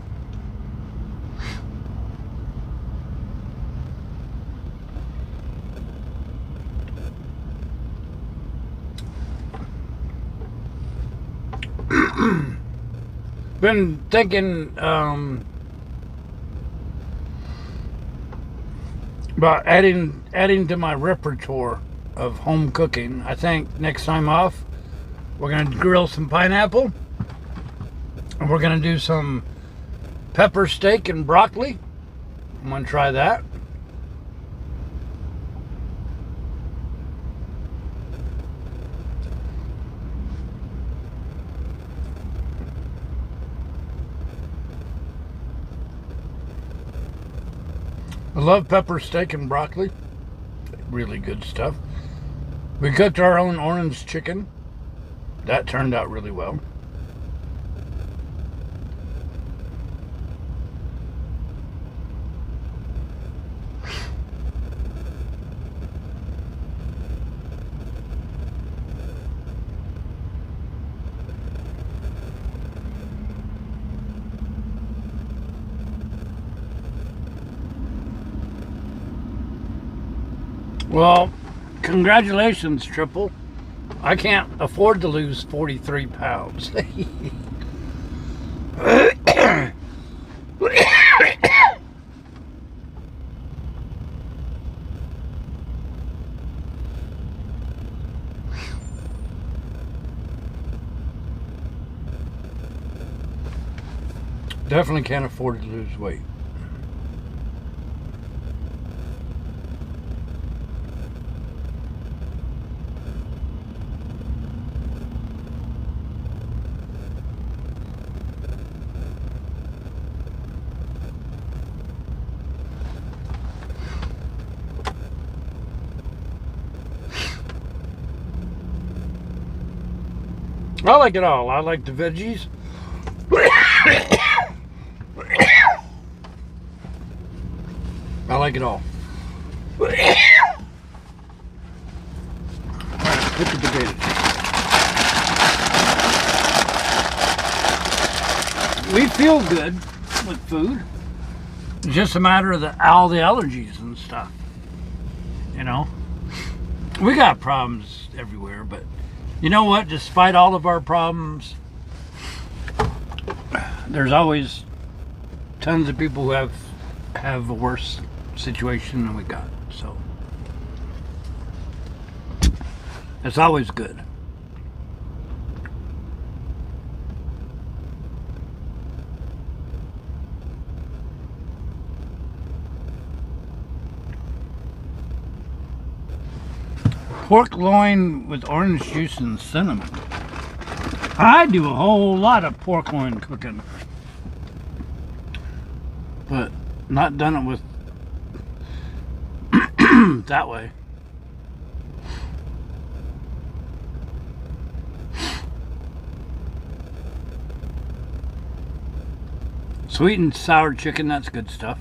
[SPEAKER 1] Been thinking about adding to my repertoire of home cooking. I think next time off we're gonna grill some pineapple and we're gonna do some pepper steak and broccoli. I'm gonna try that. I love pepper steak and broccoli. Really good stuff. We cooked our own orange chicken. That turned out really well. Well, congratulations, Triple. I can't afford to lose 43 pounds. Definitely can't afford to lose weight. I like it all. I like the veggies. I like it all. Alright, put the potatoes. We feel good with food. It's just a matter of all the allergies and stuff. You know? We got problems everywhere, but you know what? Despite all of our problems, there's always tons of people who have a worse situation than we got. So it's always good. Pork loin with orange juice and cinnamon. I do a whole lot of pork loin cooking, but not done it with that way. Sweet and sour chicken, that's good stuff.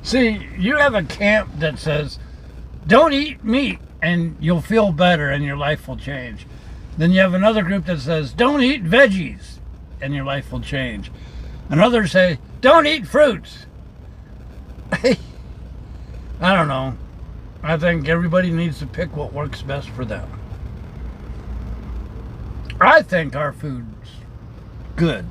[SPEAKER 1] See, you have a camp that says, don't eat meat and you'll feel better and your life will change. Then you have another group that says, don't eat veggies and your life will change. And others say, don't eat fruits. I don't know. I think everybody needs to pick what works best for them. I think our food's good.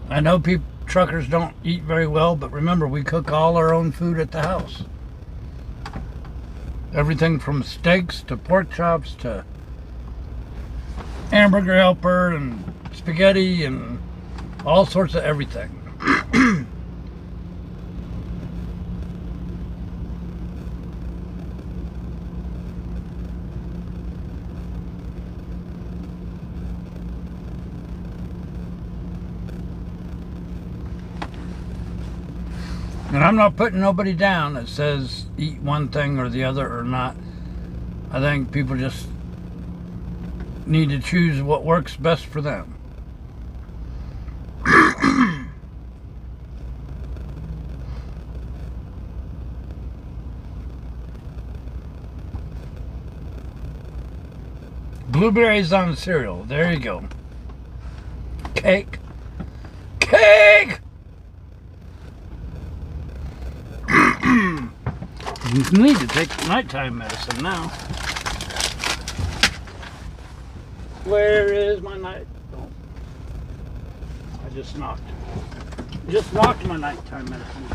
[SPEAKER 1] I know truckers don't eat very well, but remember, we cook all our own food at the house. Everything from steaks to pork chops to hamburger helper and spaghetti and all sorts of everything. And I'm not putting nobody down that says eat one thing or the other or not. I think people just need to choose what works best for them. Blueberries on cereal. There you go. Cake. Cake! You need to take nighttime medicine now. Where is my night? Oh. I just knocked my nighttime medicine.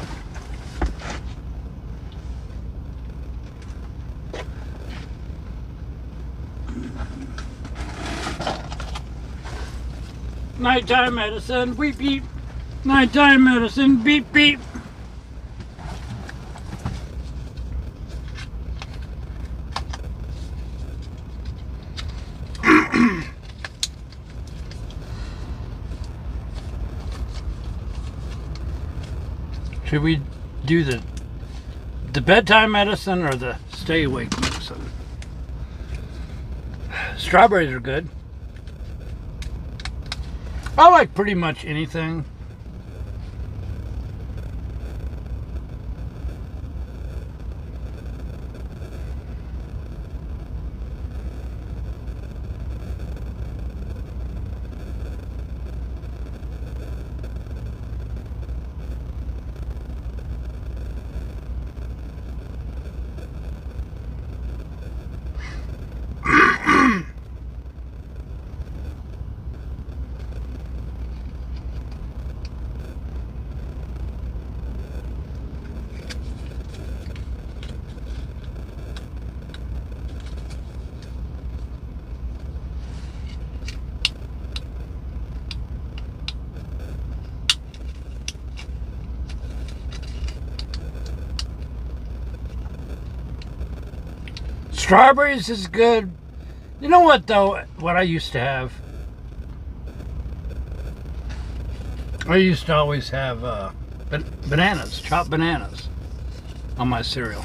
[SPEAKER 1] Nighttime medicine, beep beep. Nighttime medicine, beep beep. Should we do the bedtime medicine or the stay awake medicine? Strawberries are good. I like pretty much anything. Strawberries is good. You know what though? What I used to have? I used to always have bananas, chopped bananas on my cereal.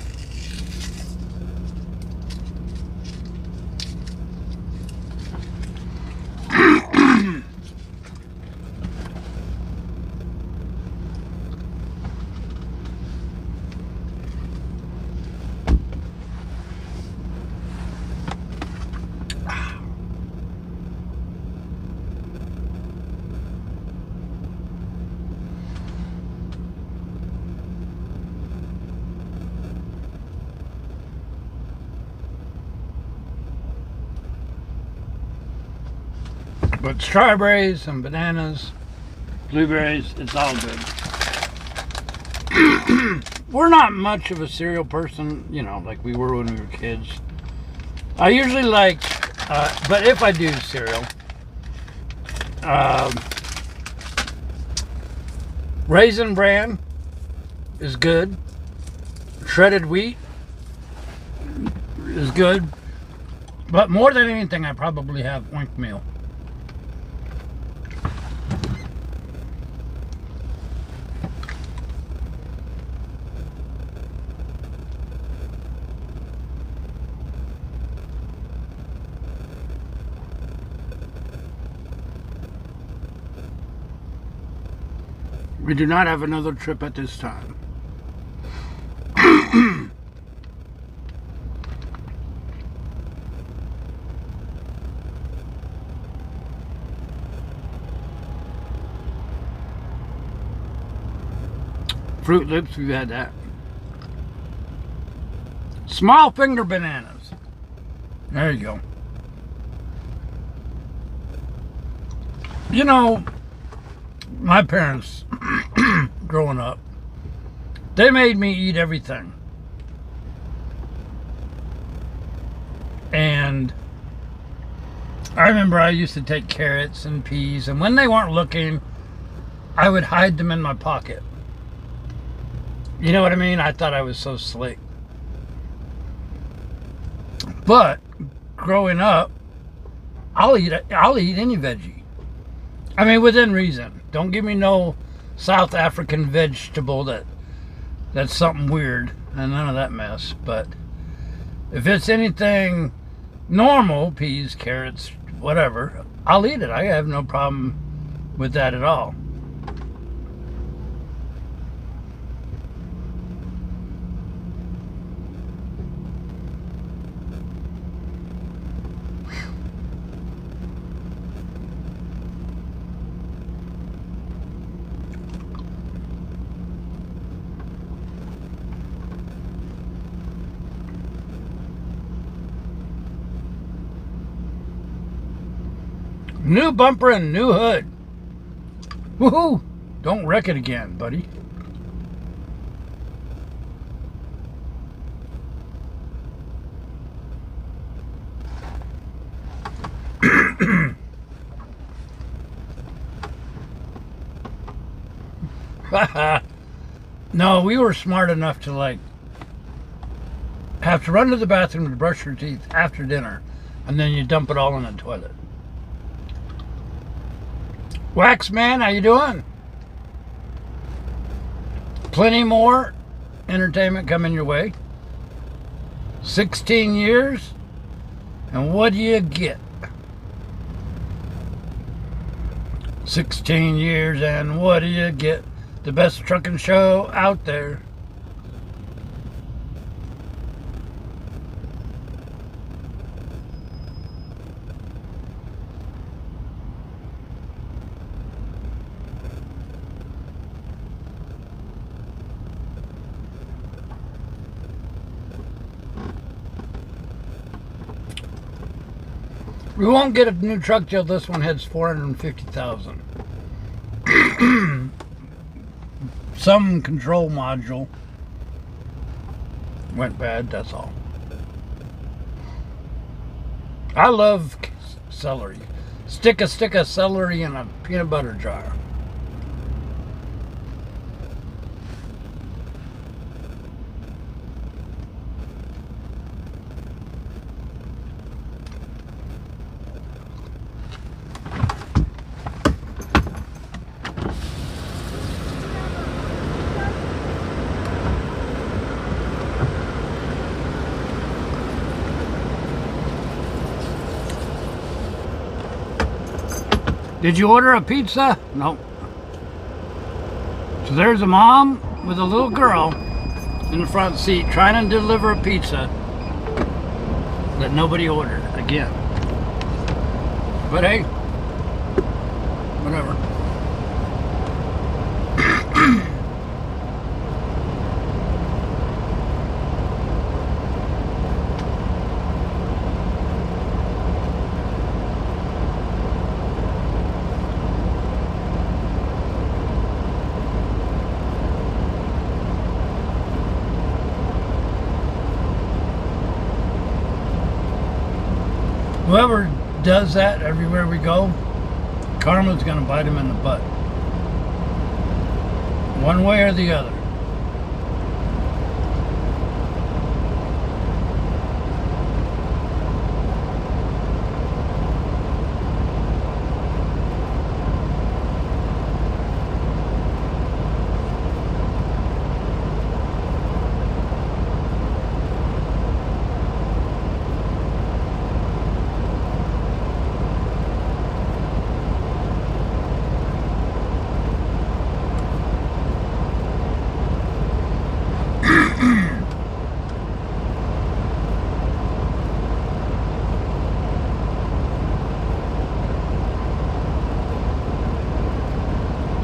[SPEAKER 1] But strawberries and bananas, blueberries, it's all good. We're not much of a cereal person, you know, like we were when we were kids. I usually like, but if I do cereal, Raisin Bran is good. Shredded wheat is good. But more than anything, I probably have oatmeal. We do not have another trip at this time. Fruit Loops, we've had that. Small finger bananas. There you go. You know, my parents, growing up, they made me eat everything. And I remember I used to take carrots and peas, and when they weren't looking, I would hide them in my pocket. You know what I mean? I thought I was so slick. But growing up, I'll eat any veggie. I mean, within reason. Don't give me no South African vegetable that's something weird and none of that mess. But if it's anything normal, peas, carrots, whatever, I'll eat it. I have no problem with that at all. New bumper and new hood. Woohoo! Don't wreck it again, buddy. No, we were smart enough to have to run to the bathroom to brush your teeth after dinner, and then you dump it all in the toilet. Wax Man, how you doing? Plenty more entertainment coming your way. 16 years, and what do you get? 16 years, and what do you get? The best trucking show out there. We won't get a new truck till this one hits 450,000. Some control module went bad, that's all. I love celery. Stick a stick of celery in a peanut butter jar. Did you order a pizza? No. So there's a mom with a little girl in the front seat trying to deliver a pizza that nobody ordered again. But hey, whatever. Whoever does that everywhere we go, karma's gonna bite him in the butt. One way or the other.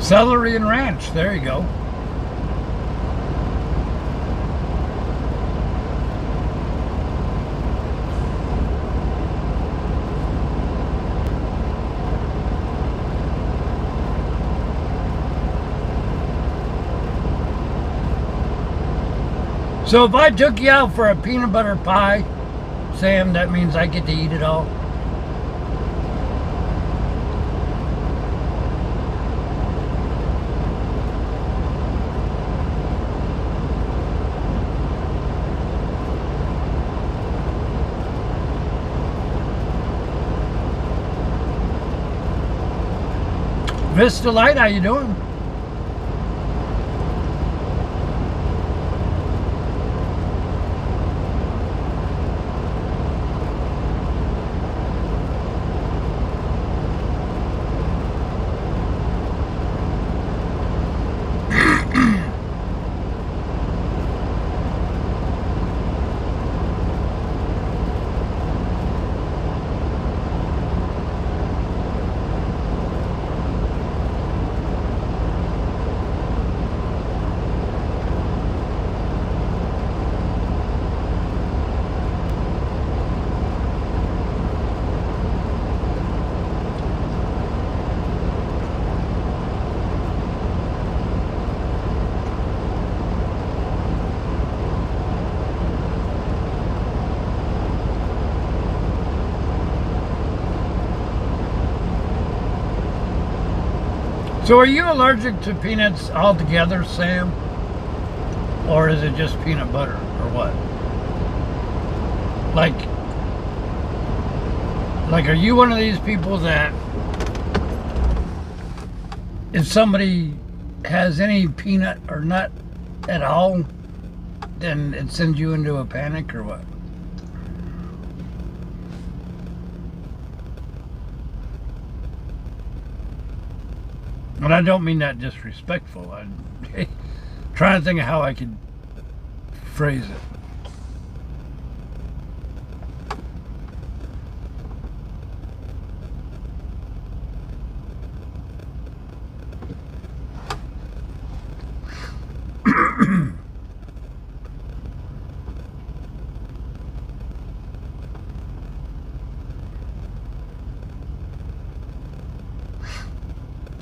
[SPEAKER 1] Celery and ranch. There you go. So if I took you out for a peanut butter pie, Sam, that means I get to eat it all? Vista Light, how you doing? So are you allergic to peanuts altogether, Sam? Or is it just peanut butter, or what? Like, are you one of these people that if somebody has any peanut or nut at all, then it sends you into a panic, or what? And I don't mean that disrespectful. I'm trying to think of how I could phrase it.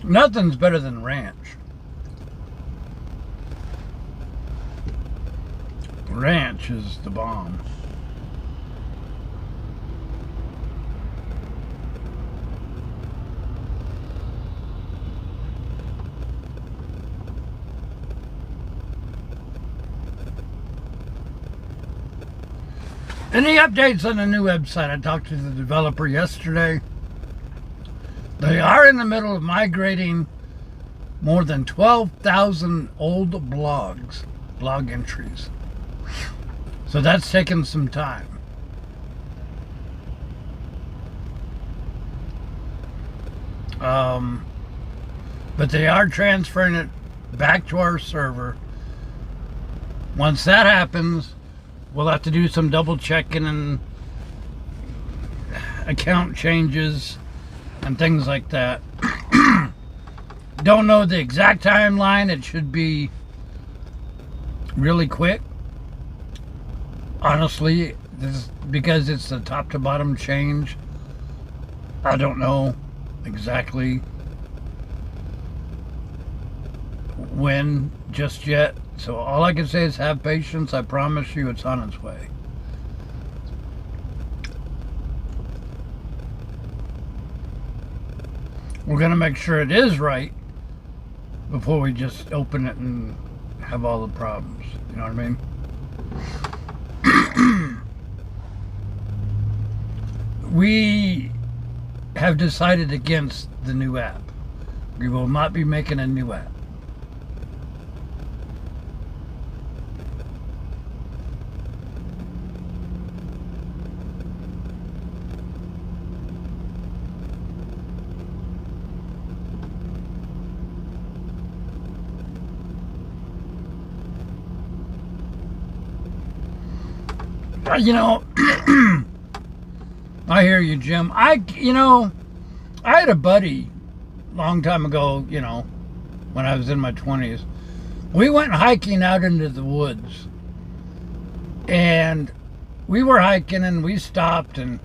[SPEAKER 1] Nothing's better than ranch. Ranch is the bomb. Any updates on the new website? I talked to the developer yesterday. They are in the middle of migrating more than 12,000 old blog entries. So that's taken some time. But they are transferring it back to our server. Once that happens, we'll have to do some double checking and account changes and things like that. Don't know the exact timeline. It should be really quick. Honestly, because it's the top to bottom change, I don't know exactly when just yet. So all I can say is have patience. I promise you it's on its way. We're going to make sure it is right before we just open it and have all the problems. You know what I mean? We have decided against the new app. We will not be making a new app. You know, I hear you, Jim. I had a buddy long time ago, you know, when I was in my 20s. We went hiking out into the woods. And we were hiking and we stopped and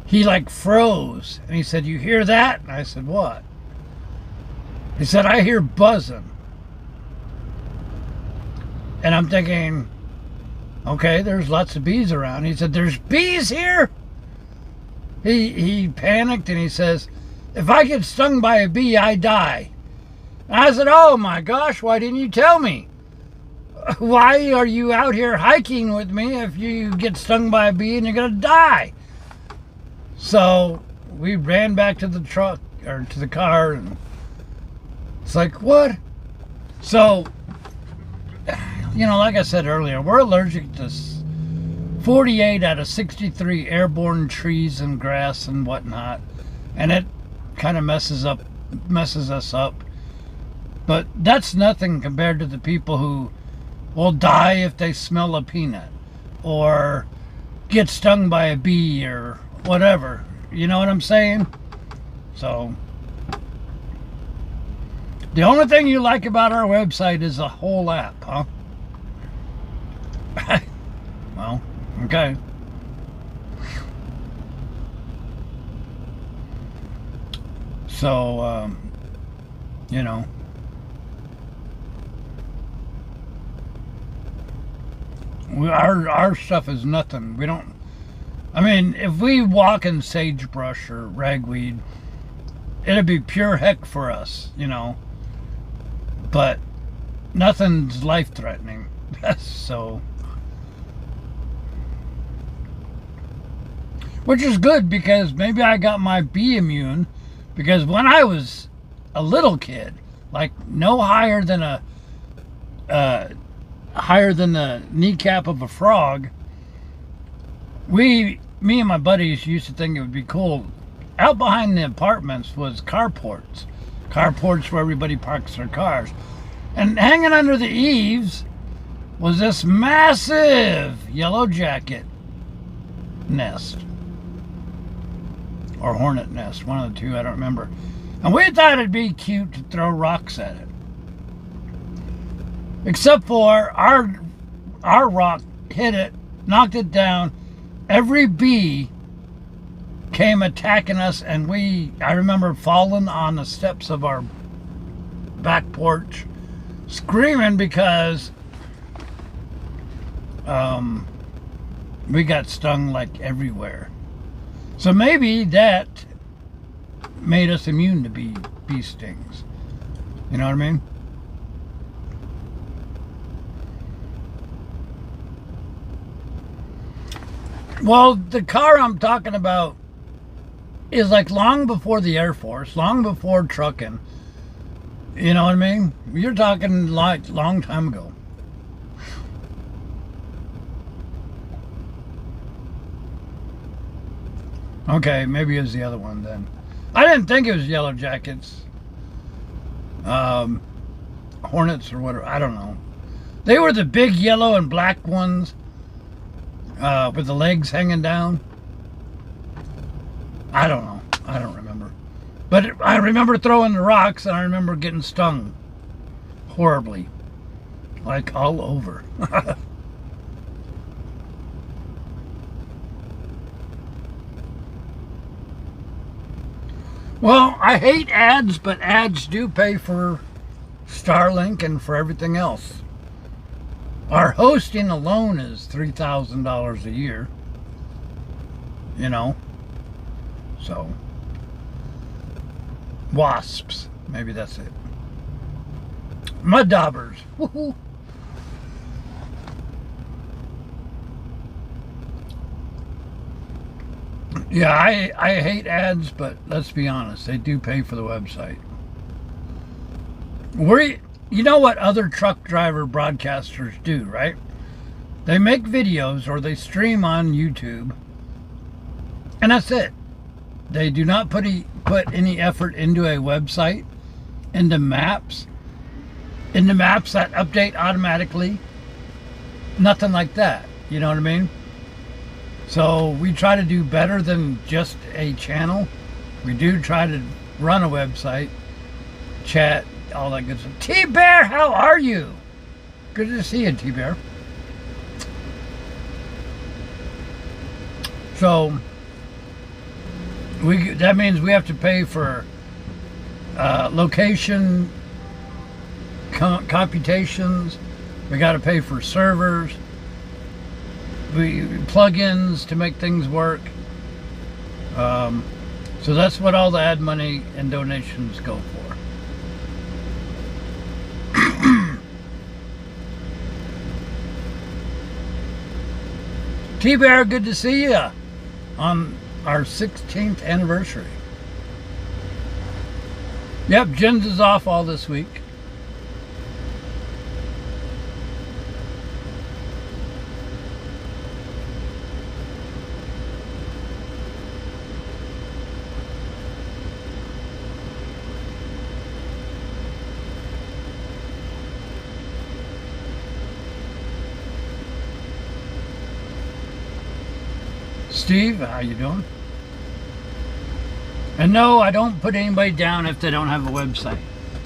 [SPEAKER 1] he like froze. And he said, "You hear that?" And I said, "What?" He said, "I hear buzzing." And I'm thinking, okay, there's lots of bees around. He said, "There's bees here?" He panicked and he says, "If I get stung by a bee, I die." And I said, "Oh my gosh, why didn't you tell me? Why are you out here hiking with me if you get stung by a bee and you're going to die?" So we ran back to the truck, or to the car, and it's like, what? So, you know, like I said earlier, we're allergic to 48 out of 63 airborne trees and grass and whatnot, and it kind of messes us up. But that's nothing compared to the people who will die if they smell a peanut or get stung by a bee or whatever. You know what I'm saying? So, the only thing you like about our website is the whole app, huh? Well, okay. So, you know, our stuff is nothing. We don't, I mean, if we walk in sagebrush or ragweed, it'd be pure heck for us, you know. But nothing's life-threatening. So, which is good, because maybe I got my bee immune, because when I was a little kid, like no higher than the kneecap of a frog, me and my buddies used to think it would be cool. Out behind the apartments was carports where everybody parks their cars, and hanging under the eaves was this massive yellow jacket nest, or hornet nest, one of the two, I don't remember. And we thought it'd be cute to throw rocks at it, except for our rock hit it, knocked it down. Every bee came attacking us, and I remember falling on the steps of our back porch, screaming because we got stung like everywhere. So maybe that made us immune to bee stings. You know what I mean? Well, the car I'm talking about is like long before the Air Force, long before trucking. You know what I mean? You're talking like long time ago. Okay, maybe it was the other one then. I didn't think it was Yellow Jackets. Hornets or whatever, I don't know. They were the big yellow and black ones, with the legs hanging down. I don't know. I don't remember. But I remember throwing the rocks, and I remember getting stung horribly. Like all over. Well, I hate ads, but ads do pay for Starlink and for everything else. Our hosting alone is $3,000 a year. You know? So, wasps. Maybe that's it. Mud daubers. Woohoo. Yeah, I hate ads, but let's be honest, they do pay for the website. You know what other truck driver broadcasters do, right? They make videos or they stream on YouTube, and that's it. They do not put any effort into a website, into maps that update automatically. Nothing like that. You know what I mean? So we try to do better than just a channel. We do try to run a website, chat, all that good stuff. T-Bear, how are you? Good to see you, T-Bear. So, that means we have to pay for location computations. We got to pay for servers, plugins to make things work. So that's what all the ad money and donations go for. T-Bear, good to see you on our 16th anniversary. Yep, Jens is off all this week. Steve, how you doing? And no, I don't put anybody down if they don't have a website.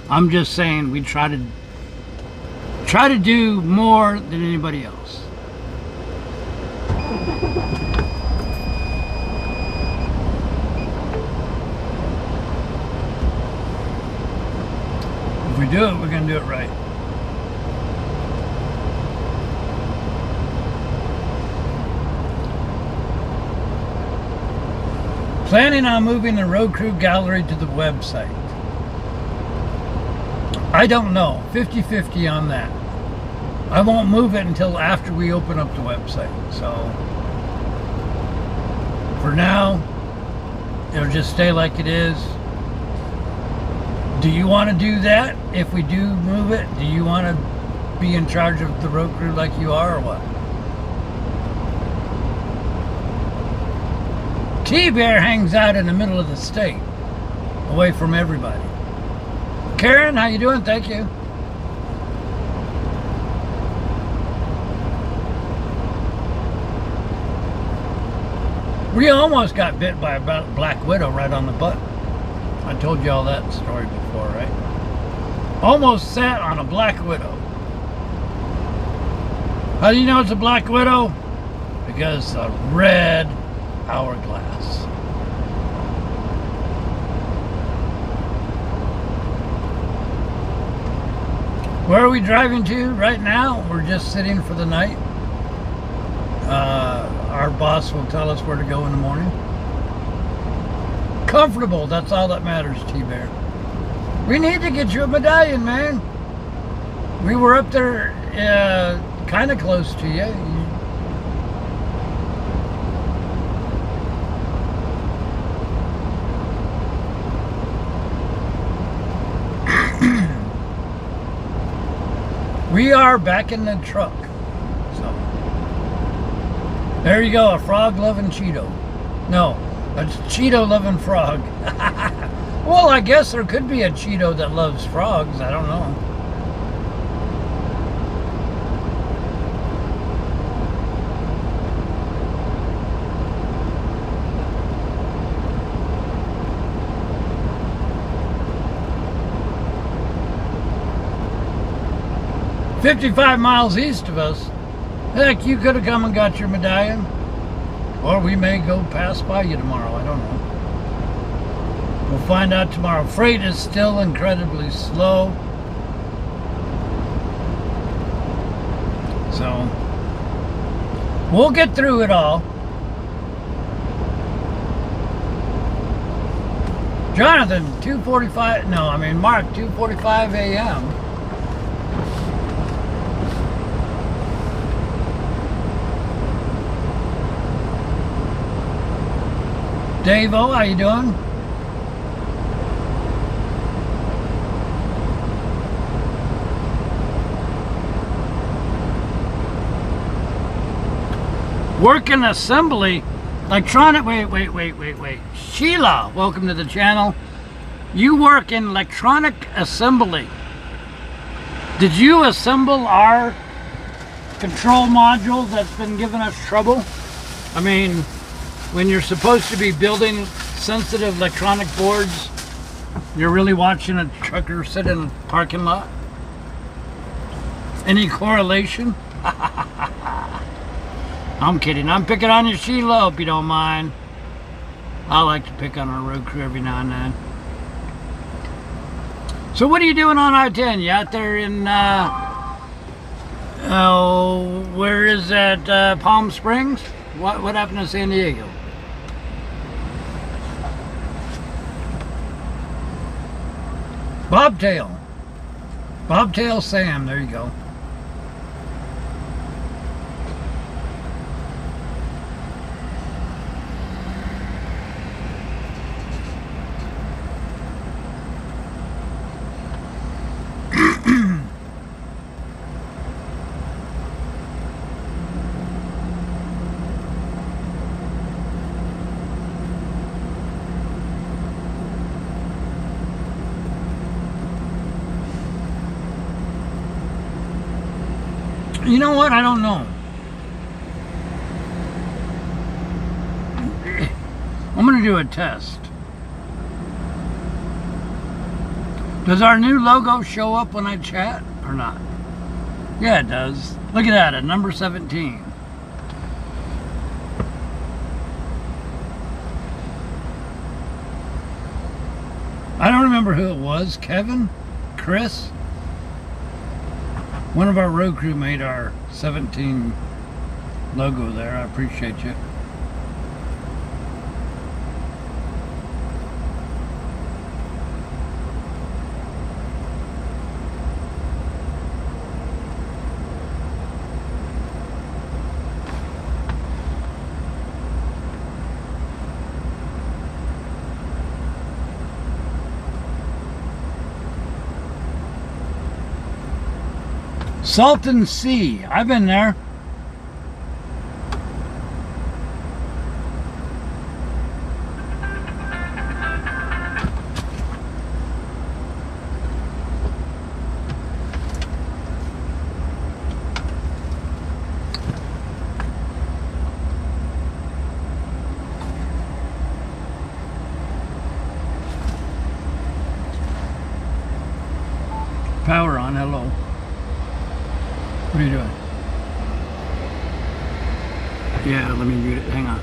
[SPEAKER 1] I'm just saying we try to do more than anybody else. If we do it, we're going to do it right. Planning on moving the road crew gallery to the website. I don't know. 50-50 on that. I won't move it until after we open up the website. So, for now, it'll just stay like it is. Do you want to do that? If we do move it, do you want to be in charge of the road crew like you are, or what? T-Bear hangs out in the middle of the state, away from everybody. Karen, how you doing? Thank you. We almost got bit by a black widow right on the butt. I told you all that story before, right? Almost sat on a black widow. How do you know it's a black widow? Because the red hourglass. Where are we driving to right now? We're just sitting for the night. Our boss will tell us where to go in the morning. Comfortable, that's all that matters, T-Bear. We need to get you a medallion, man. We were up there kind of close to you. We are back in the truck. So there you go, a frog-loving Cheeto. No, a Cheeto-loving frog. Well, I guess there could be a Cheeto that loves frogs. I don't know. "55 miles east of us. Heck, you could have come and got your medallion. Or we may go pass by you tomorrow. I don't know. We'll find out tomorrow. Freight is still incredibly slow. So, we'll get through it all. Jonathan, 2:45, no, I mean Mark, 2:45 a.m. Dave-O, how you doing? Working assembly, electronic, wait. Sheila, welcome to the channel. You work in electronic assembly. Did you assemble our control module that's been giving us trouble? I mean, when you're supposed to be building sensitive electronic boards You're really watching a trucker sit in a parking lot? Any correlation? I'm kidding. I'm picking on your Sheila, if you don't mind. I like to pick on our road crew every now and then. So what are you doing on I-10? You out there in, where is that, Palm Springs? What happened to San Diego? Bobtail. Bobtail Sam, there you go. You know what? I don't know. I'm going to do a test. Does our new logo show up when I chat or not? Yeah, it does. Look at that, at number 17. I don't remember who it was. Kevin? Chris? One of our road crew made our 17 logo there. I appreciate you. Salton Sea. I've been there. Power on, hello. What are you doing? Yeah, let me mute it. Hang on.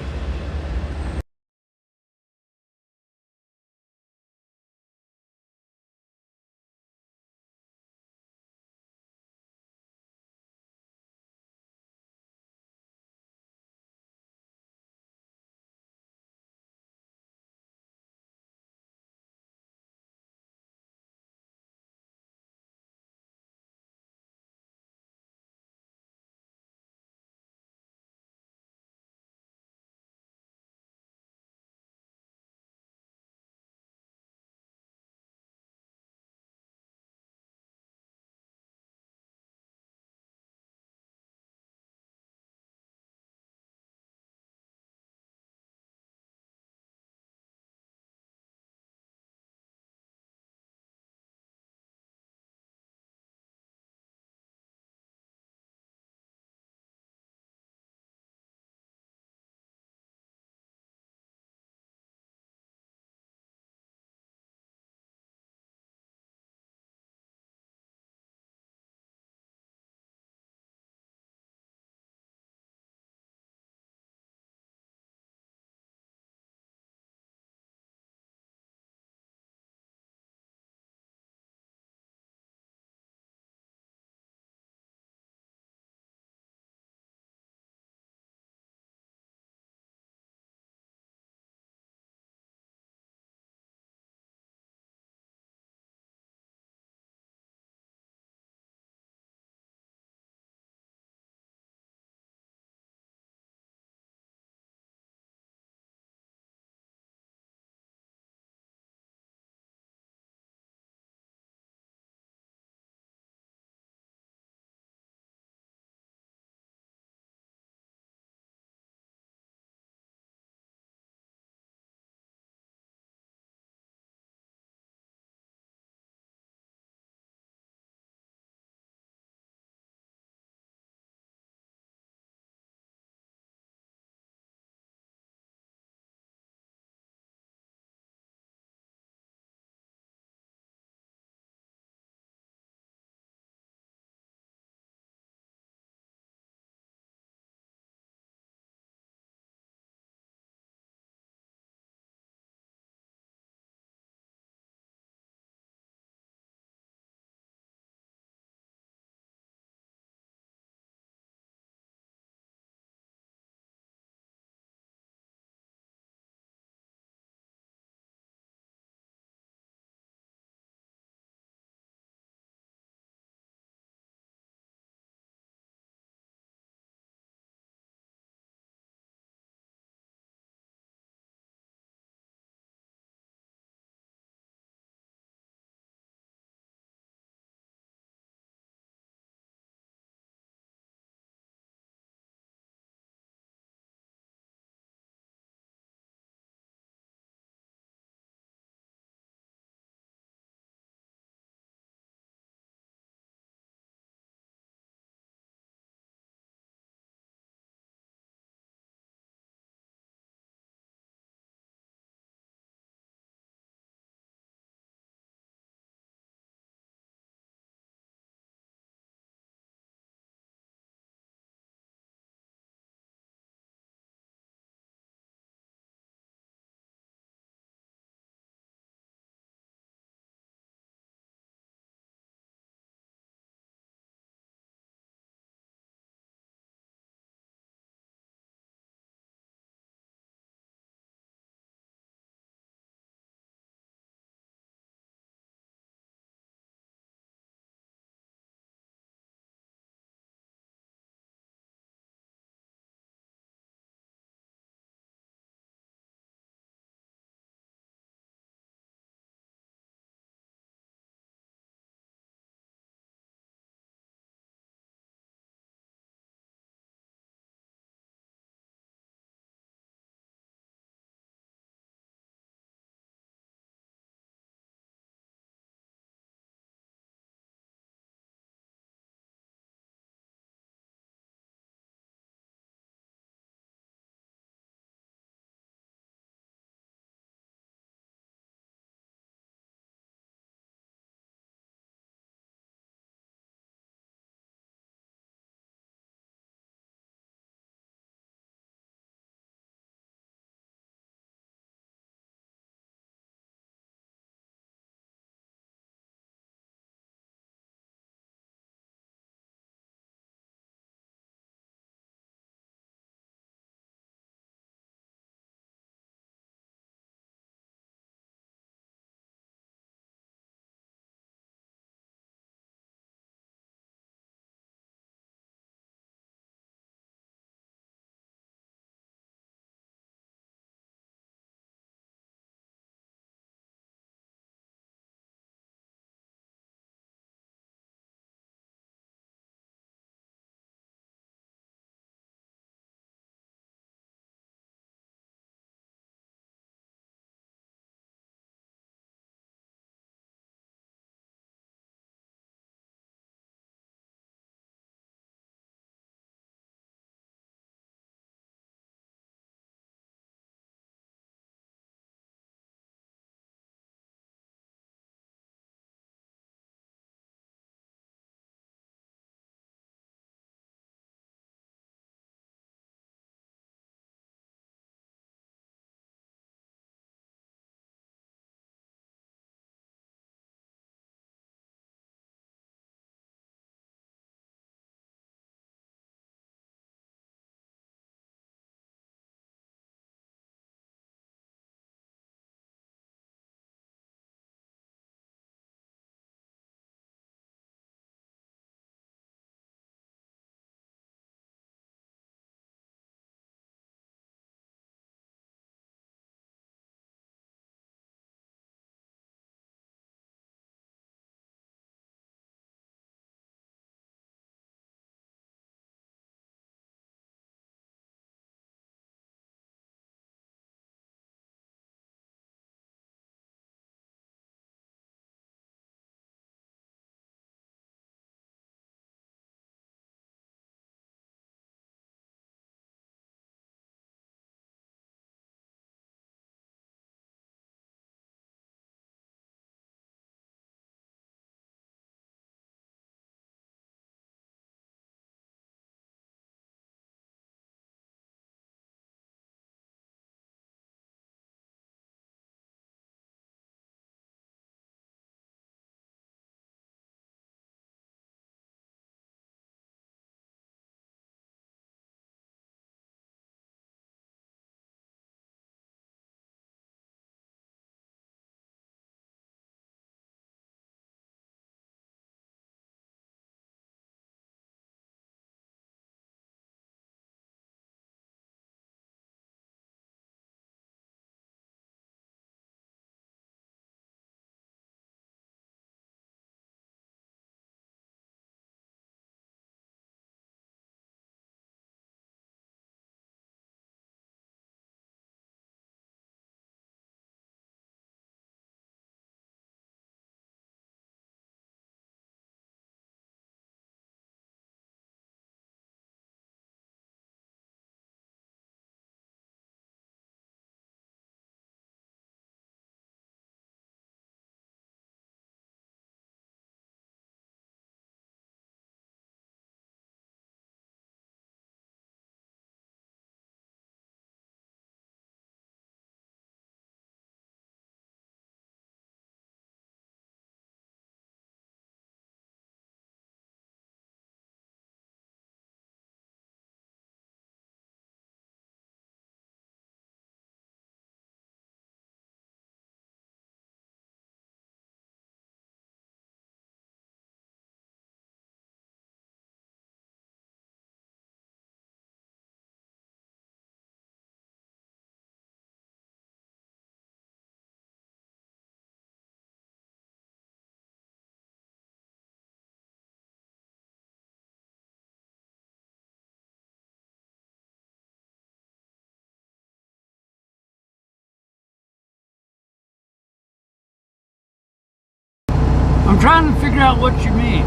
[SPEAKER 1] I'm trying to figure out what you mean.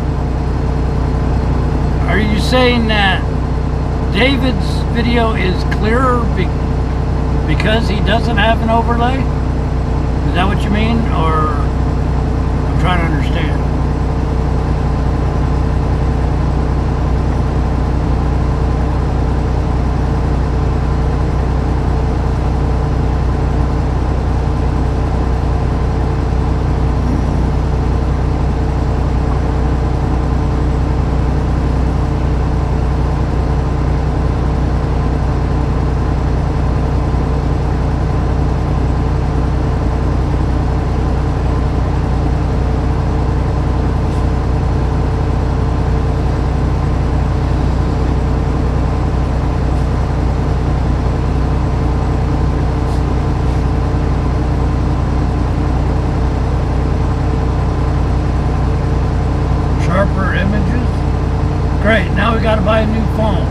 [SPEAKER 1] Are you saying that David's video is clearer because he doesn't have an overlay? Is that what you mean? Or I'm trying to understand. Great, now we gotta buy a new phone.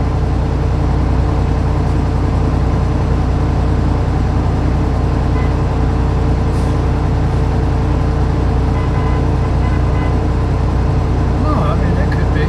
[SPEAKER 1] No, I mean, it could be.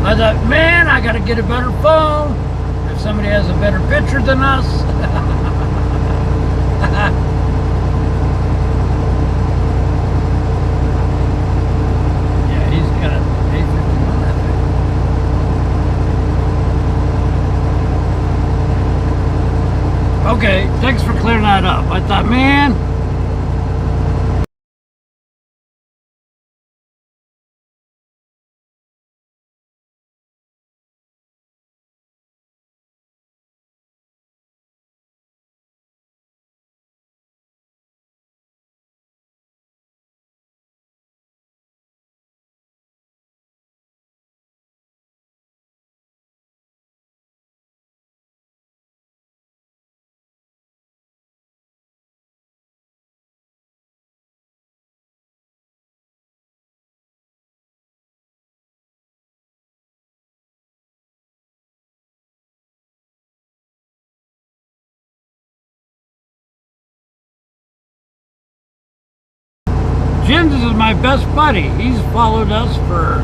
[SPEAKER 1] I thought, man, I gotta get a better phone. If somebody has a better picture than us. Yeah, he's got A51, I think. Okay, thanks for clearing that up. I thought, man, Jim's is my best buddy. He's followed us for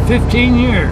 [SPEAKER 1] 15 years.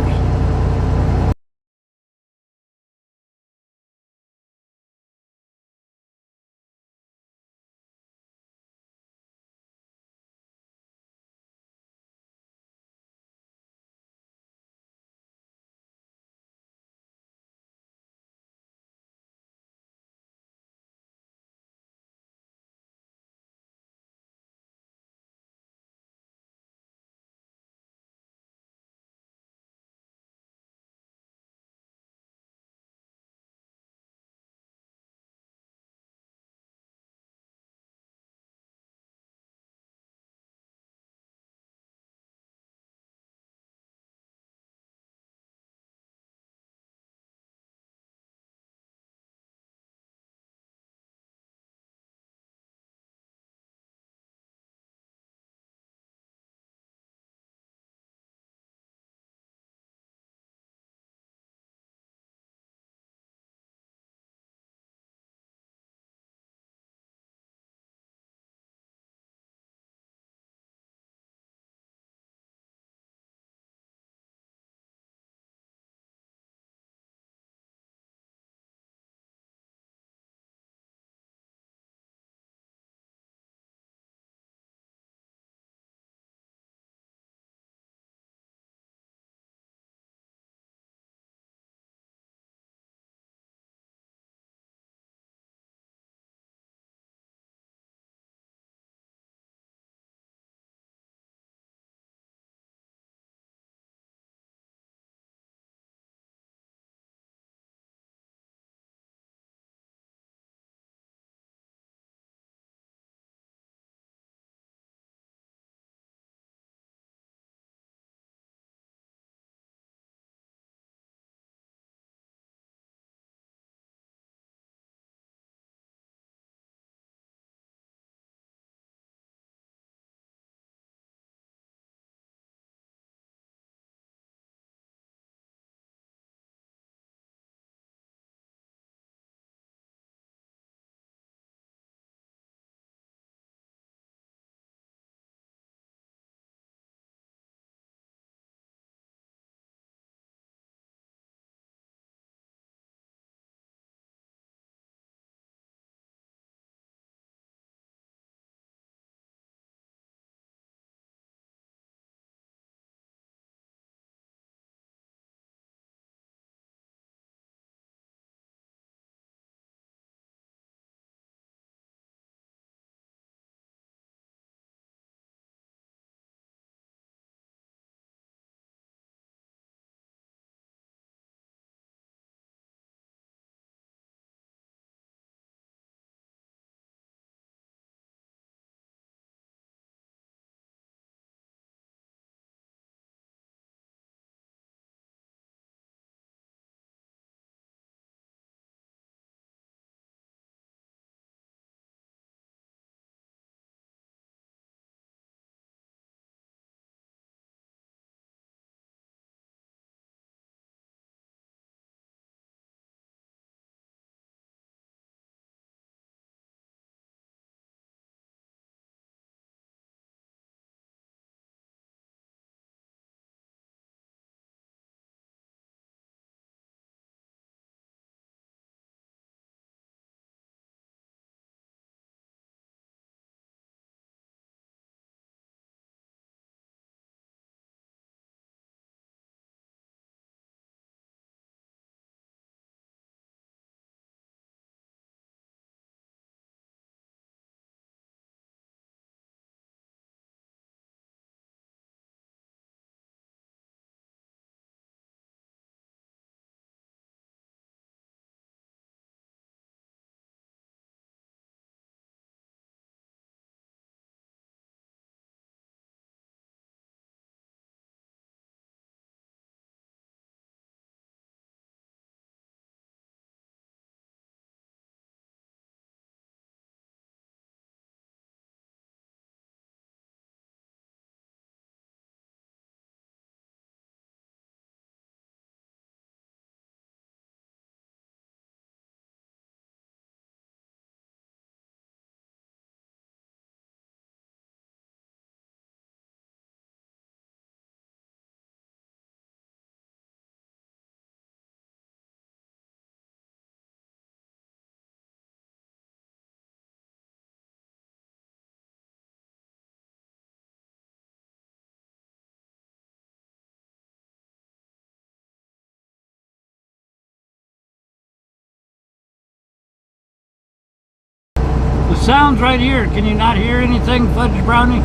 [SPEAKER 1] sounds right here. Can you not hear anything, Fudge Brownie?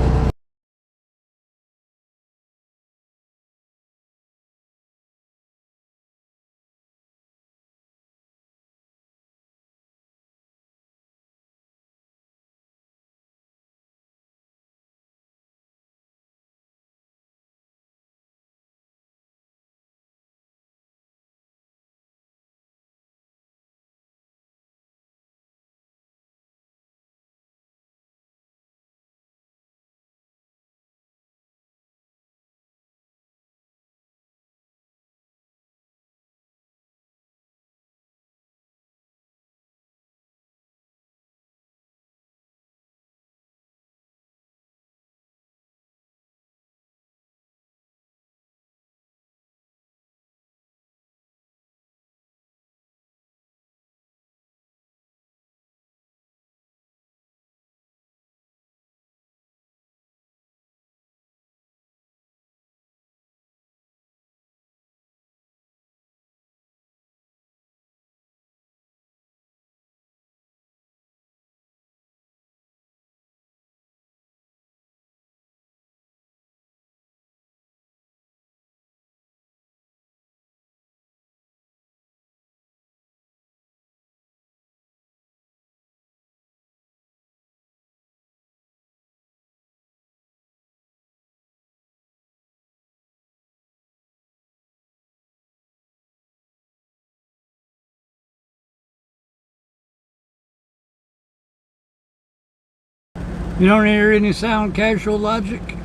[SPEAKER 1] You don't hear any sound, Casual Logic?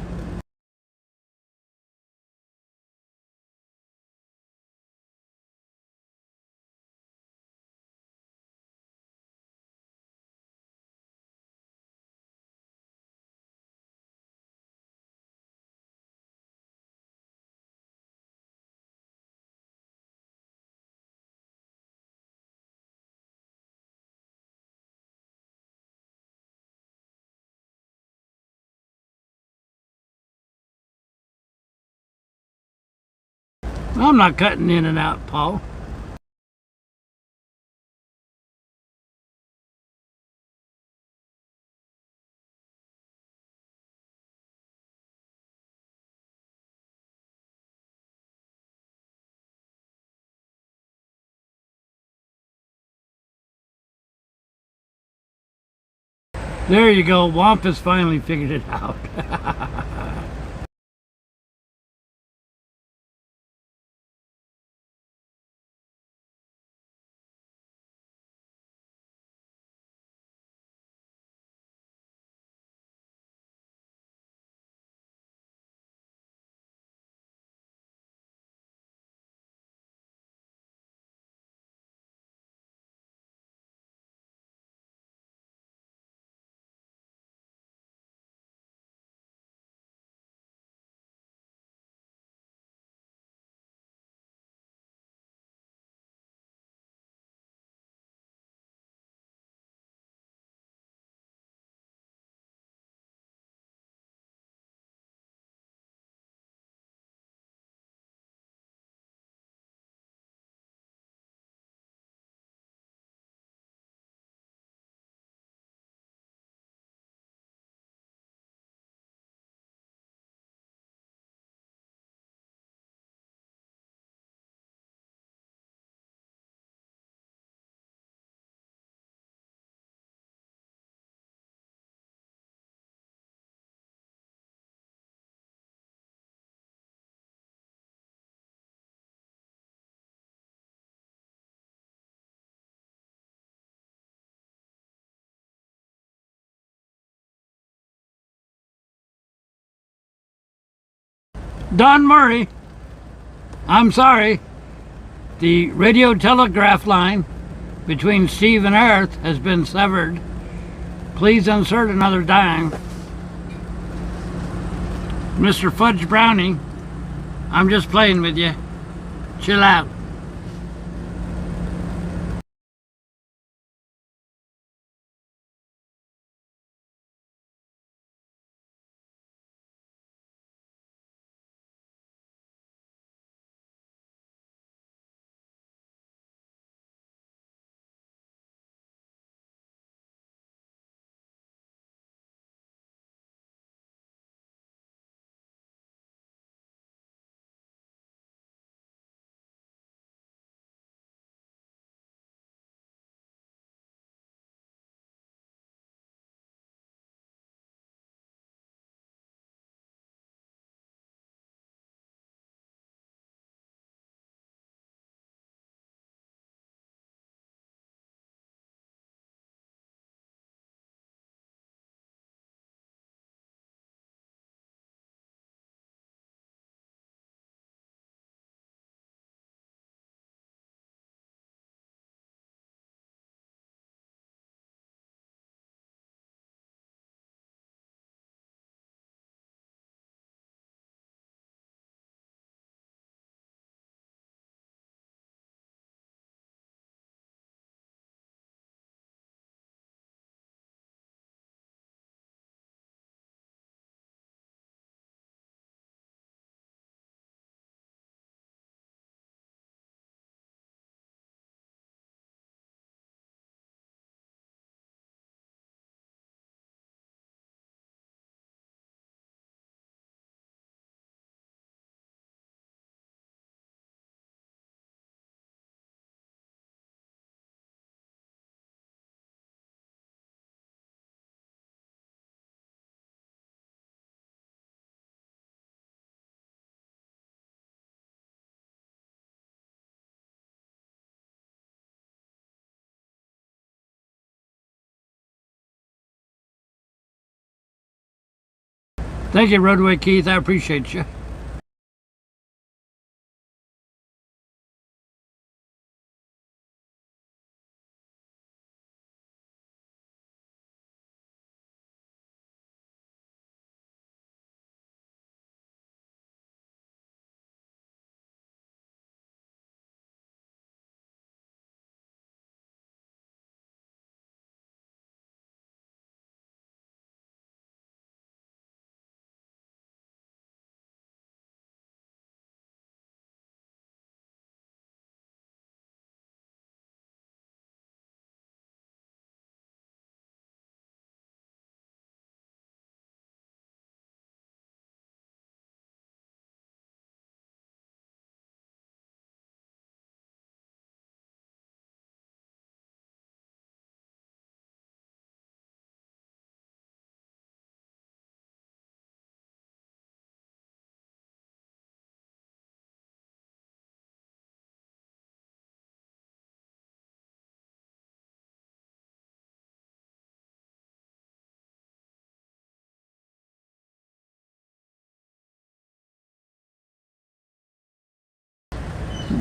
[SPEAKER 1] I'm not cutting in and out, Paul. There you go. Womp has finally figured it out. Don Murray, I'm sorry. The radio telegraph line between Steve and Earth has been severed. Please insert another dime. Mr. Fudge Brownie, I'm just playing with you. Chill out. Thank you, Roadway Keith. I appreciate you.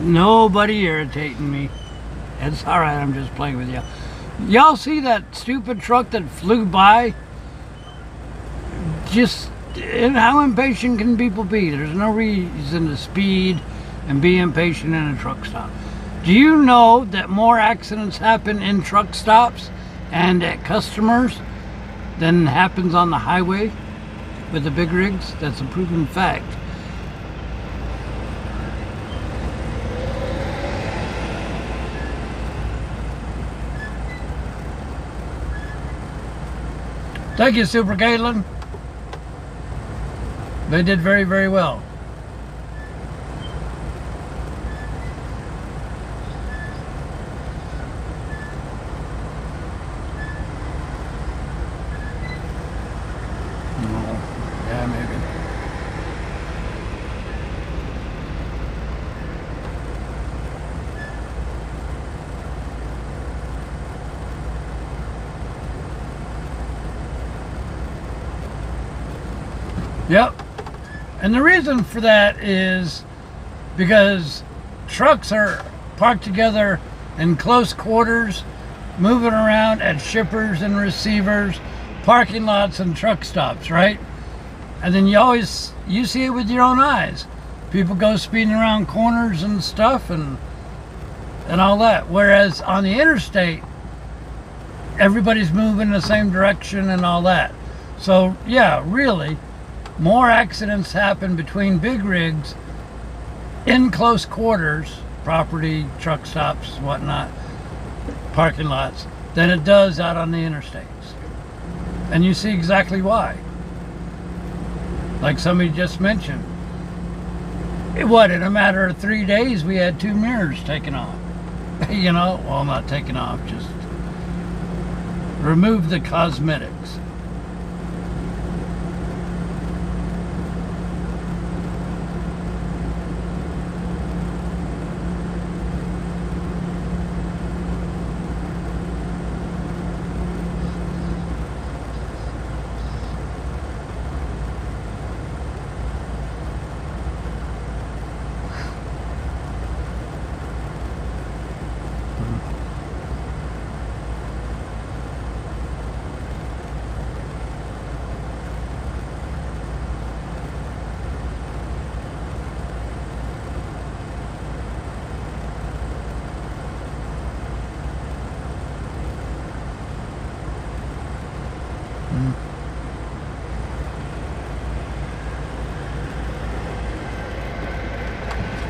[SPEAKER 1] Nobody irritating me. It's alright, I'm just playing with you. Y'all see that stupid truck that flew by? And how impatient can people be? There's no reason to speed and be impatient in a truck stop. Do you know that more accidents happen in truck stops and at customers than happens on the highway with the big rigs? That's a proven fact. Thank you, Super Caitlin. They did very, very well. Yeah, maybe. Yep. And the reason for that is because trucks are parked together in close quarters, moving around at shippers and receivers, parking lots and truck stops, right? And then you see it with your own eyes. People go speeding around corners and stuff and all that. Whereas on the interstate, everybody's moving in the same direction and all that. So yeah, really, more accidents happen between big rigs in close quarters, property, truck stops, whatnot, parking lots, than it does out on the interstates. And you see exactly why. Like somebody just mentioned, in a matter of 3 days we had 2 mirrors taken off. You know, well, not taken off, just remove the cosmetics.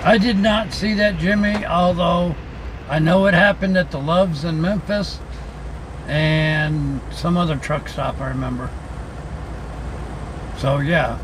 [SPEAKER 1] I did not see that, Jimmy, although I know it happened at the Loves in Memphis and some other truck stop I remember. So yeah.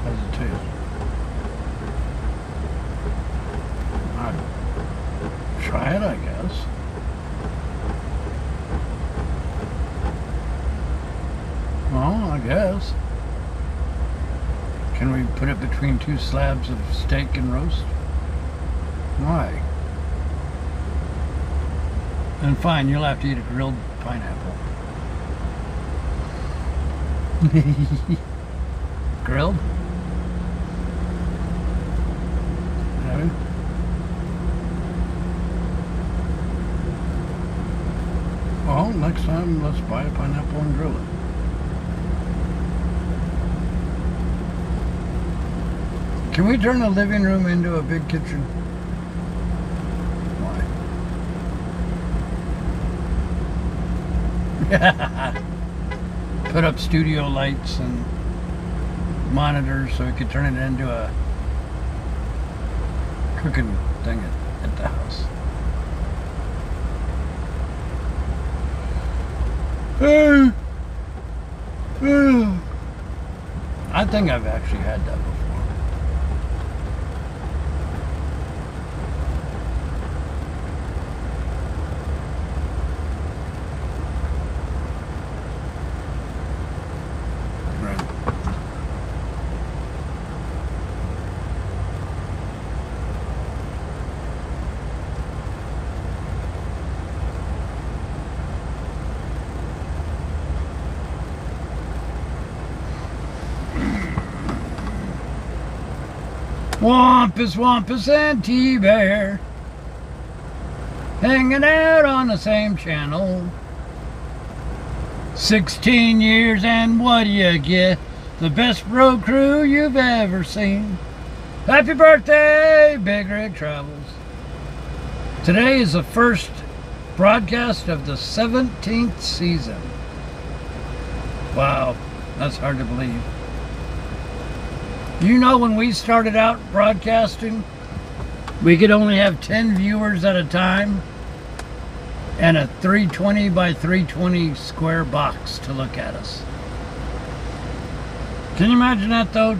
[SPEAKER 1] How's it taste? I'd try it, I guess. Well, I guess. Can we put it between two slabs of steak and roast? Why? And fine, you'll have to eat a grilled pineapple. Grilled? No? Well, next time let's buy a pineapple and grill it. Can we turn the living room into a big kitchen? Why? Put up studio lights and monitors so we could turn it into a cooking thing at the house. I think I've actually had that before. Wampus, Wampus, and T-Bear hanging out on the same channel. 16 years and what do you get? The best road crew you've ever seen. Happy birthday, BigRigTravels. Today is the first broadcast of the 17th season. Wow, that's hard to believe. You know, when we started out broadcasting, we could only have 10 viewers at a time and a 320 by 320 square box to look at us. Can you imagine that though?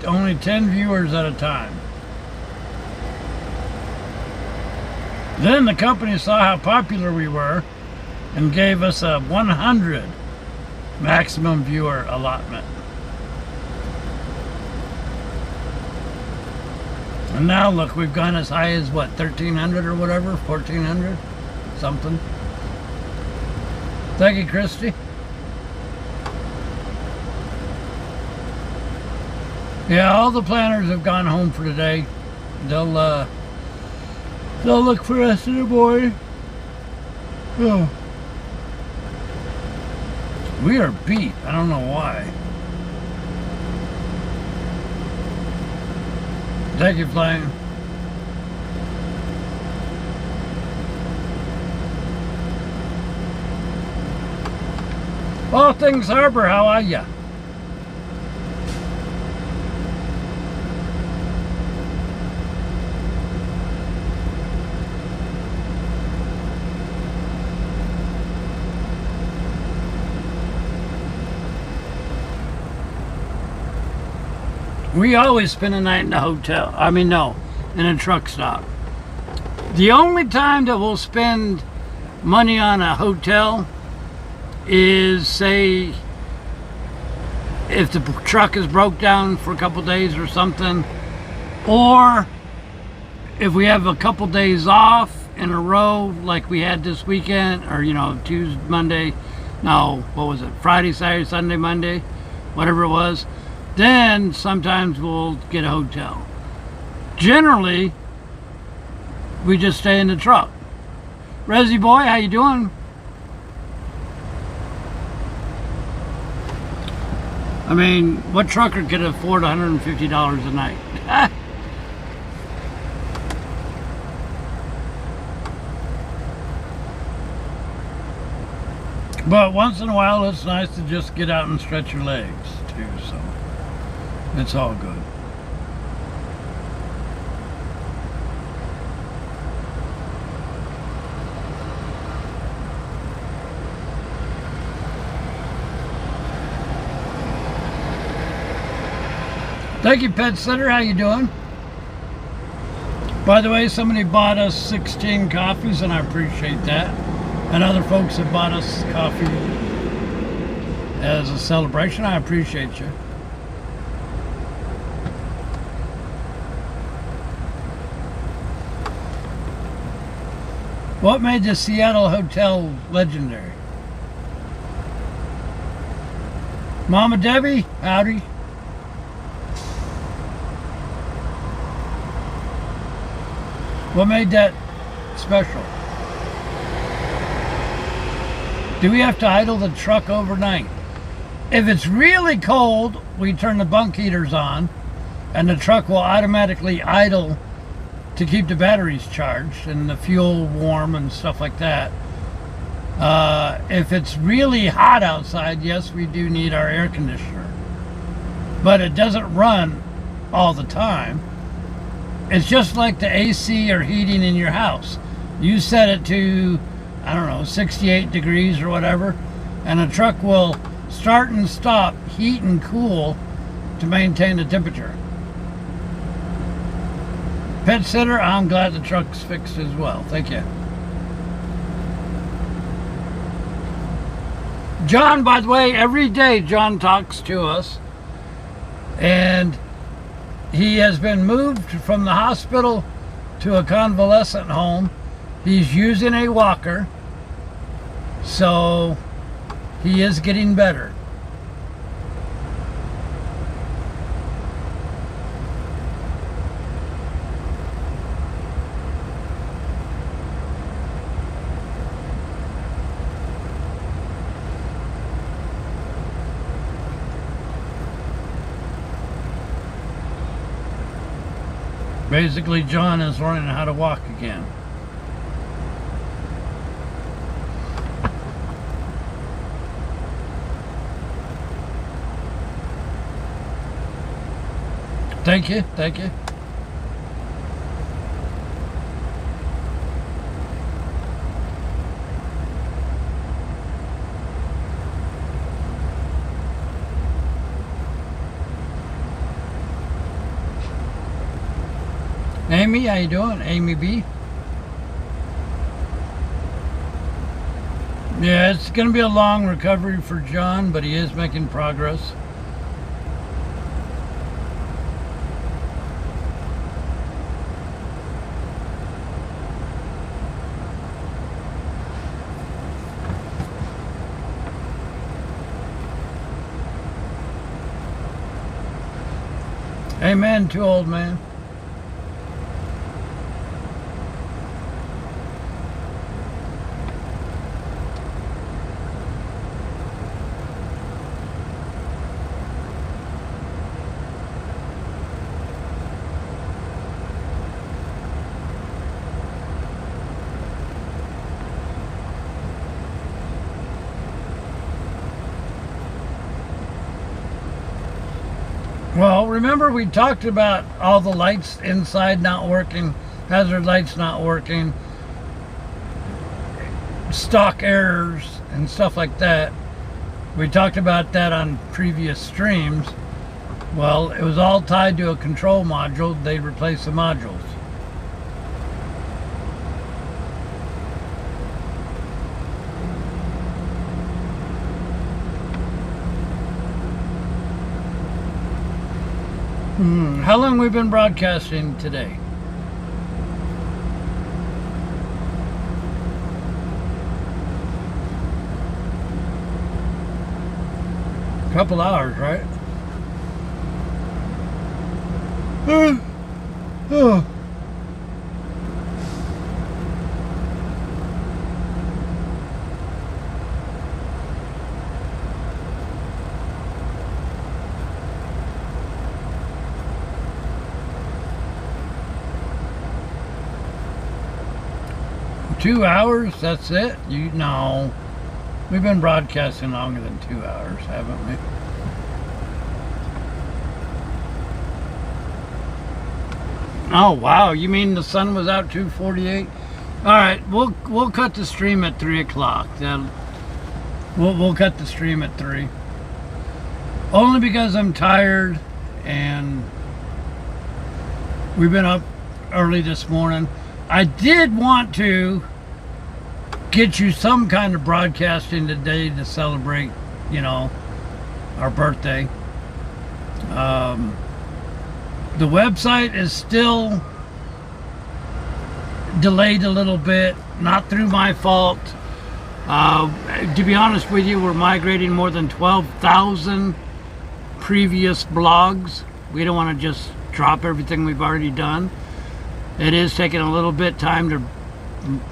[SPEAKER 1] Only 10 viewers at a time. Then the company saw how popular we were and gave us a 100 maximum viewer allotment. And now look, we've gone as high as what, 1,300 or whatever, 1,400, something. Thank you, Christy. Yeah, all the planners have gone home for today. They'll look for us in the morning. Oh. We are beat. I don't know why. Thank you, Flying. All Things Harbor, how are ya? We always spend a night in the hotel. I mean, no, in a truck stop. The only time that we'll spend money on a hotel is, say, if the truck is broke down for a couple days or something, or if we have a couple days off in a row like we had this weekend, or, you know, Tuesday, Monday, no, what was it, Friday, Saturday, Sunday, Monday, whatever it was. Then sometimes we'll get a hotel. Generally, we just stay in the truck. Resi boy, how you doing? I mean, what trucker could afford $150 a night? But once in a while, it's nice to just get out and stretch your legs too, so it's all good. Thank you, Pet Sitter. How you doing? By the way, somebody bought us 16 coffees, and I appreciate that. And other folks have bought us coffee as a celebration. I appreciate you. What made the Seattle hotel legendary? Mama Debbie, howdy. What made that special? Do we have to idle the truck overnight? If it's really cold, we turn the bunk heaters on and the truck will automatically idle to keep the batteries charged and the fuel warm and stuff like that. If it's really hot outside, yes, we do need our air conditioner. But it doesn't run all the time. It's just like the AC or heating in your house. You set it to, I don't know, 68 degrees or whatever, and the truck will start and stop, heat and cool to maintain the temperature. Pet Sitter, I'm glad the truck's fixed as well. Thank you. John, by the way, every day John talks to us, and he has been moved from the hospital to a convalescent home. He's using a walker, so he is getting better. Basically, John is learning how to walk again. Thank you, thank you. Amy, how you doing? Amy B. Yeah, it's going to be a long recovery for John, but he is making progress. Amen, too old man. Well, remember we talked about all the lights inside not working, hazard lights not working, stock errors and stuff like that. We talked about that on previous streams. Well, it was all tied to a control module. They replaced the modules. How long we've been broadcasting today? A couple hours, right? Oh. 2 hours? That's it? No. We've been broadcasting longer than 2 hours, haven't we? Oh wow, you mean the sun was out 2:48? All right, we'll cut the stream at 3 o'clock. Then we'll cut the stream at 3. Only because I'm tired and we've been up early this morning. I did want to get you some kind of broadcasting today to celebrate, you know, our birthday. The website is still delayed a little bit, not through my fault. To be honest with you, we're migrating more than 12,000 previous blogs. We don't want to just drop everything we've already done. It is taking a little bit time to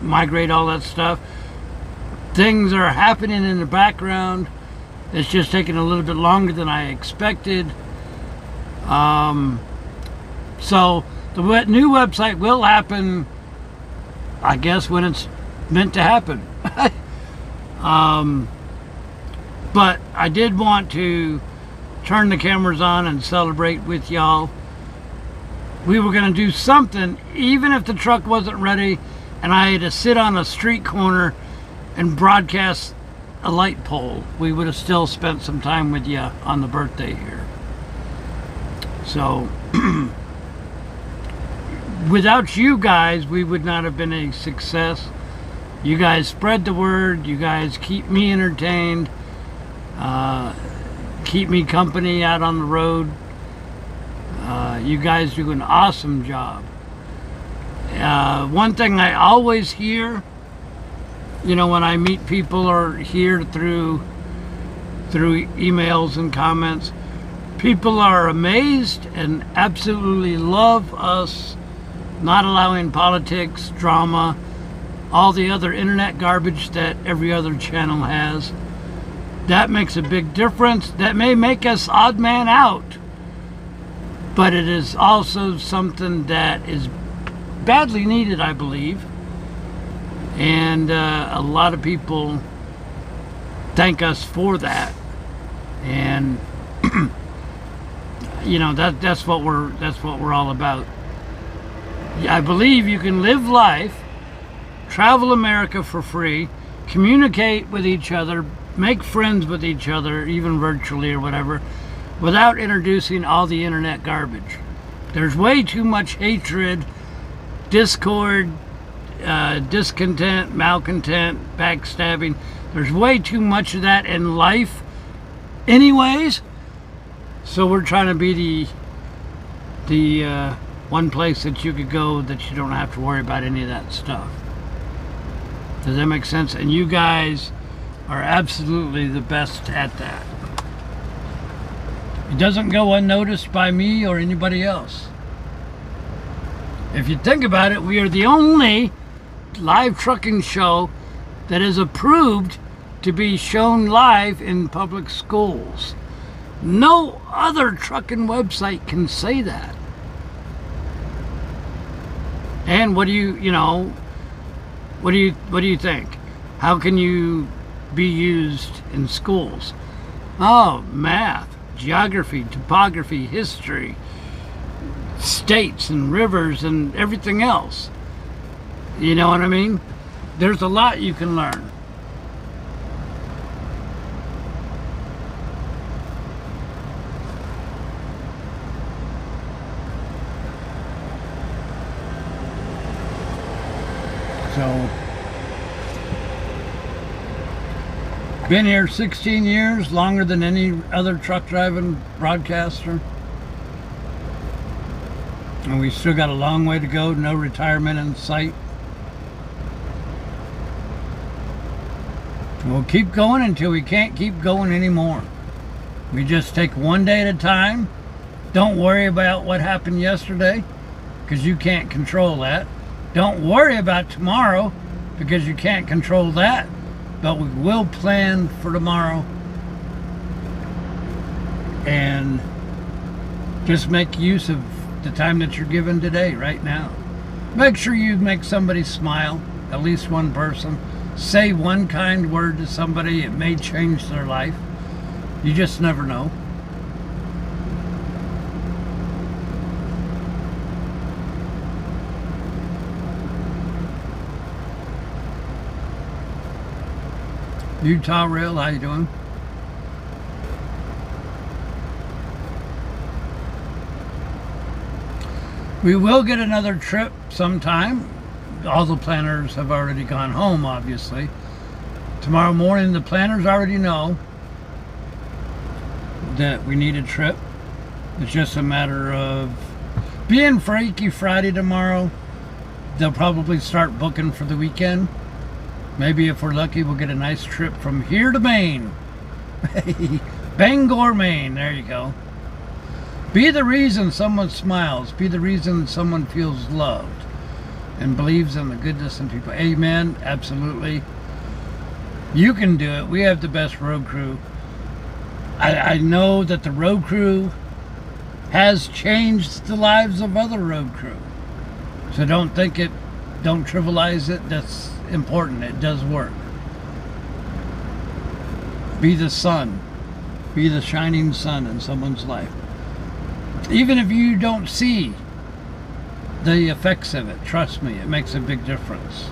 [SPEAKER 1] migrate all that stuff. Things are happening in the background. It's just taking a little bit longer than I expected. So the new website will happen, I guess, when it's meant to happen. But I did want to turn the cameras on and celebrate with y'all. We were going to do something, even if the truck wasn't ready and I had to sit on a street corner and broadcast a light pole. We would have still spent some time with you on the birthday here. So without you guys, we would not have been a success. You guys spread the word. You guys keep me entertained. Keep me company out on the road. You guys do an awesome job. One thing I always hear, you know, when I meet people or hear through emails and comments, people are amazed and absolutely love us not allowing politics, drama, all the other internet garbage that every other channel has. That makes a big difference. That may make us odd man out, but it is also something that is badly needed, I believe. And a lot of people thank us for that. And you know, that's what we're all about. I believe you can live life, travel America for free, communicate with each other, make friends with each other, even virtually or whatever, without introducing all the internet garbage. There's way too much hatred, discord, discontent, malcontent, backstabbing. There's way too much of that in life anyways. So we're trying to be the one place that you could go that you don't have to worry about any of that stuff. Does that make sense? And you guys are absolutely the best at that. It doesn't go unnoticed by me or anybody else. If you think about it, we are the only live trucking show that is approved to be shown live in public schools. No other trucking website can say that. And what do you think? How can you be used in schools? Oh, math, geography, topography, history, states and rivers and everything else. You know what I mean? There's a lot you can learn. So, been here 16 years, longer than any other truck driving broadcaster. And we still got a long way to go, no retirement in sight. We'll keep going until we can't keep going anymore. We just take one day at a time. Don't worry about what happened yesterday, because you can't control that. Don't worry about tomorrow, because you can't control that. But we will plan for tomorrow. And just make use of the time that you're given today, right now. Make sure you make somebody smile, at least one person. Say one kind word to somebody. It may change their life. You just never know. Utah Rail, how you doing? We will get another trip sometime. All the planners have already gone home, obviously. Tomorrow morning, the planners already know that we need a trip. It's just a matter of being Freaky Friday tomorrow. They'll probably start booking for the weekend. Maybe if we're lucky, we'll get a nice trip from here to Maine. Bangor, Maine. There you go. Be the reason someone smiles. Be the reason someone feels loved and believes in the goodness in people. Amen. Absolutely. You can do it. We have the best road crew. I know that the road crew has changed the lives of other road crew. So don't trivialize it. That's important. It does work. Be the sun. Be the shining sun in someone's life. Even if you don't see the effects of it, trust me, it makes a big difference.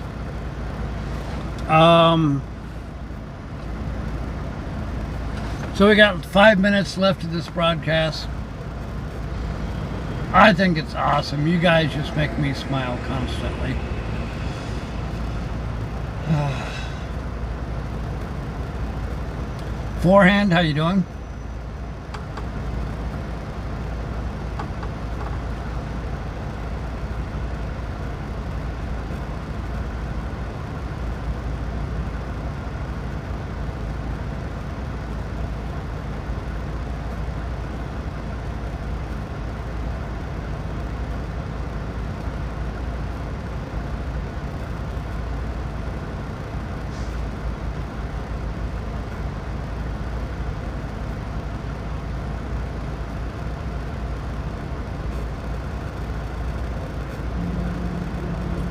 [SPEAKER 1] So we got 5 minutes left of this broadcast. I think it's awesome. You guys just make me smile constantly. Forehand, how you doing?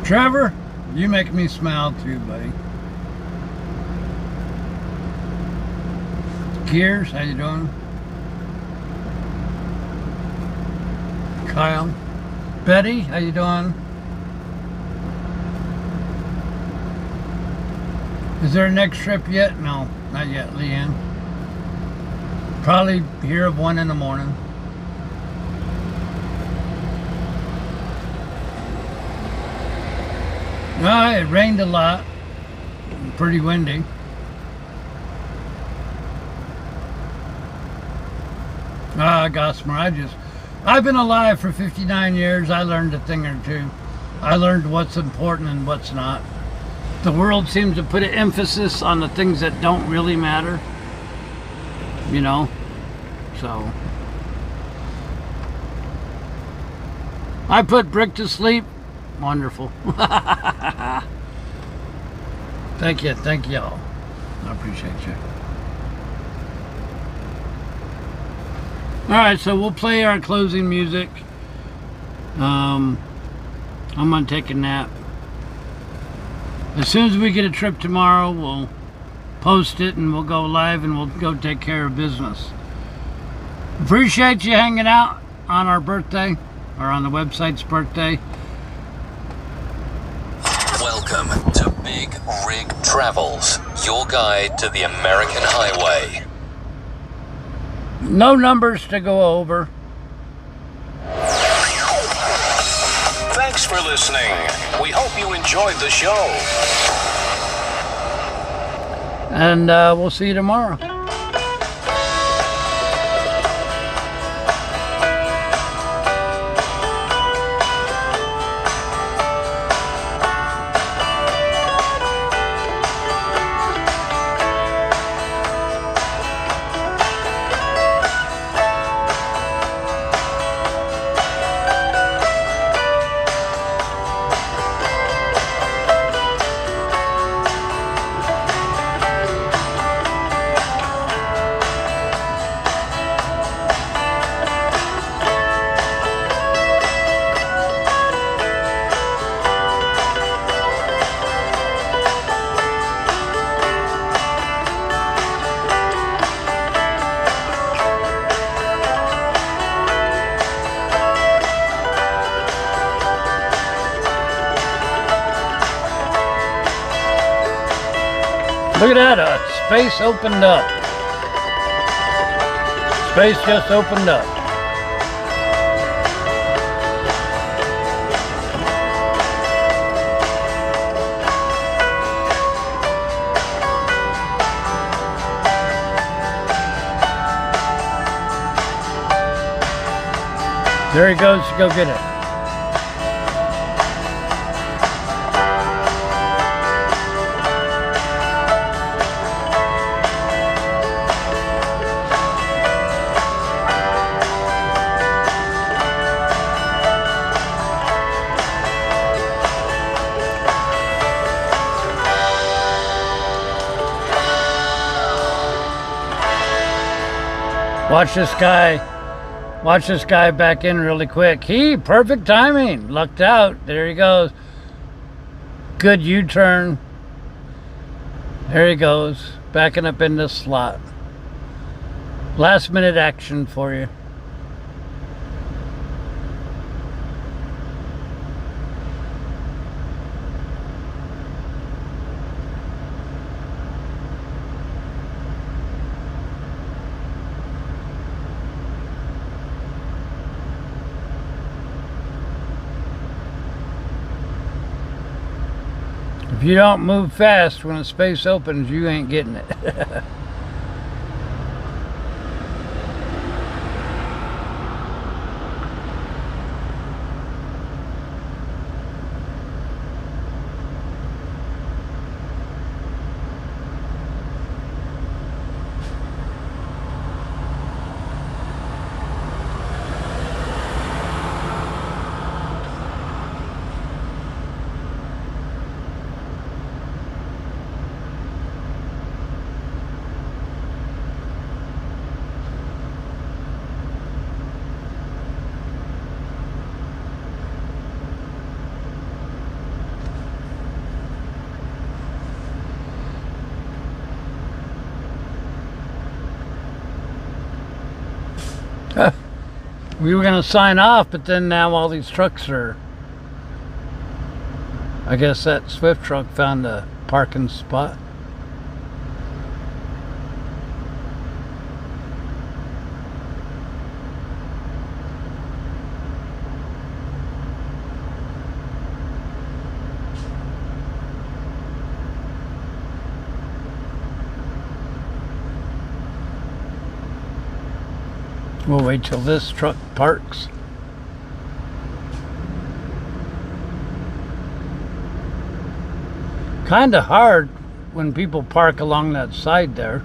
[SPEAKER 1] Trevor, you make me smile too, buddy. Gears, how you doing? Kyle. Betty, how you doing? Is there a next trip yet? No, not yet, Leanne. Probably hear of one in the morning. It rained a lot. Pretty windy. Gossamer, I've been alive for 59 years. I learned a thing or two. I learned what's important and what's not. The world seems to put an emphasis on the things that don't really matter. You know? So. I put Brick to sleep. Wonderful. Thank y'all. I appreciate you. Alright, so we'll play our closing music. I'm gonna take a nap. As soon as we get a trip tomorrow, we'll post it and we'll go live and we'll go take care of business. Appreciate you hanging out on our birthday, or on the website's birthday.
[SPEAKER 2] Welcome to Big Rig Travels, your guide to the American highway.
[SPEAKER 1] No numbers to go over.
[SPEAKER 2] Thanks for listening. We hope you enjoyed the show.
[SPEAKER 1] And we'll see you tomorrow. Look at that, space opened up. Space just opened up. There he goes to go get it. Watch this guy back in really quick. Perfect timing. Lucked out. There he goes. Good U-turn. There he goes. Backing up in this slot. Last minute action for you. If you don't move fast when a space opens, you ain't getting it. We were going to sign off, but then now all these trucks are... I guess that Swift truck found a parking spot. We'll wait till this truck parks. Kind of hard when people park along that side there.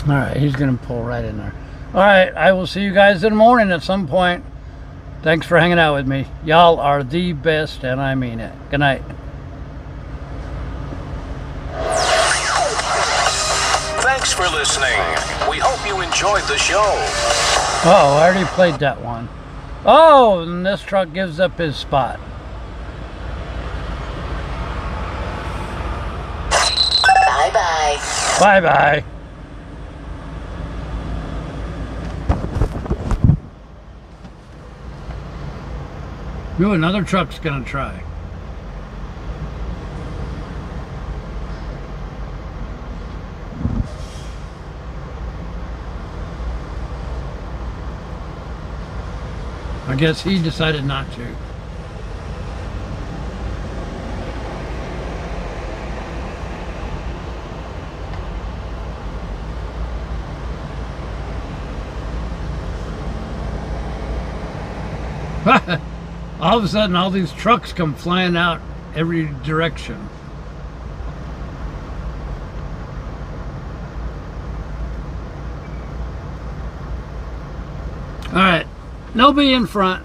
[SPEAKER 1] All right, he's gonna pull right in there. All right, I will see you guys in the morning at some point. Thanks for hanging out with me. Y'all are the best, and I mean it. Good night.
[SPEAKER 3] Thanks for listening. We hope you enjoyed the show.
[SPEAKER 1] Oh, I already played that one. Oh, and this truck gives up his spot.
[SPEAKER 4] Bye-bye.
[SPEAKER 1] Bye-bye. Ooh, another truck's gonna try. I guess he decided not to. All of a sudden, all these trucks come flying out every direction. All right, nobody in front.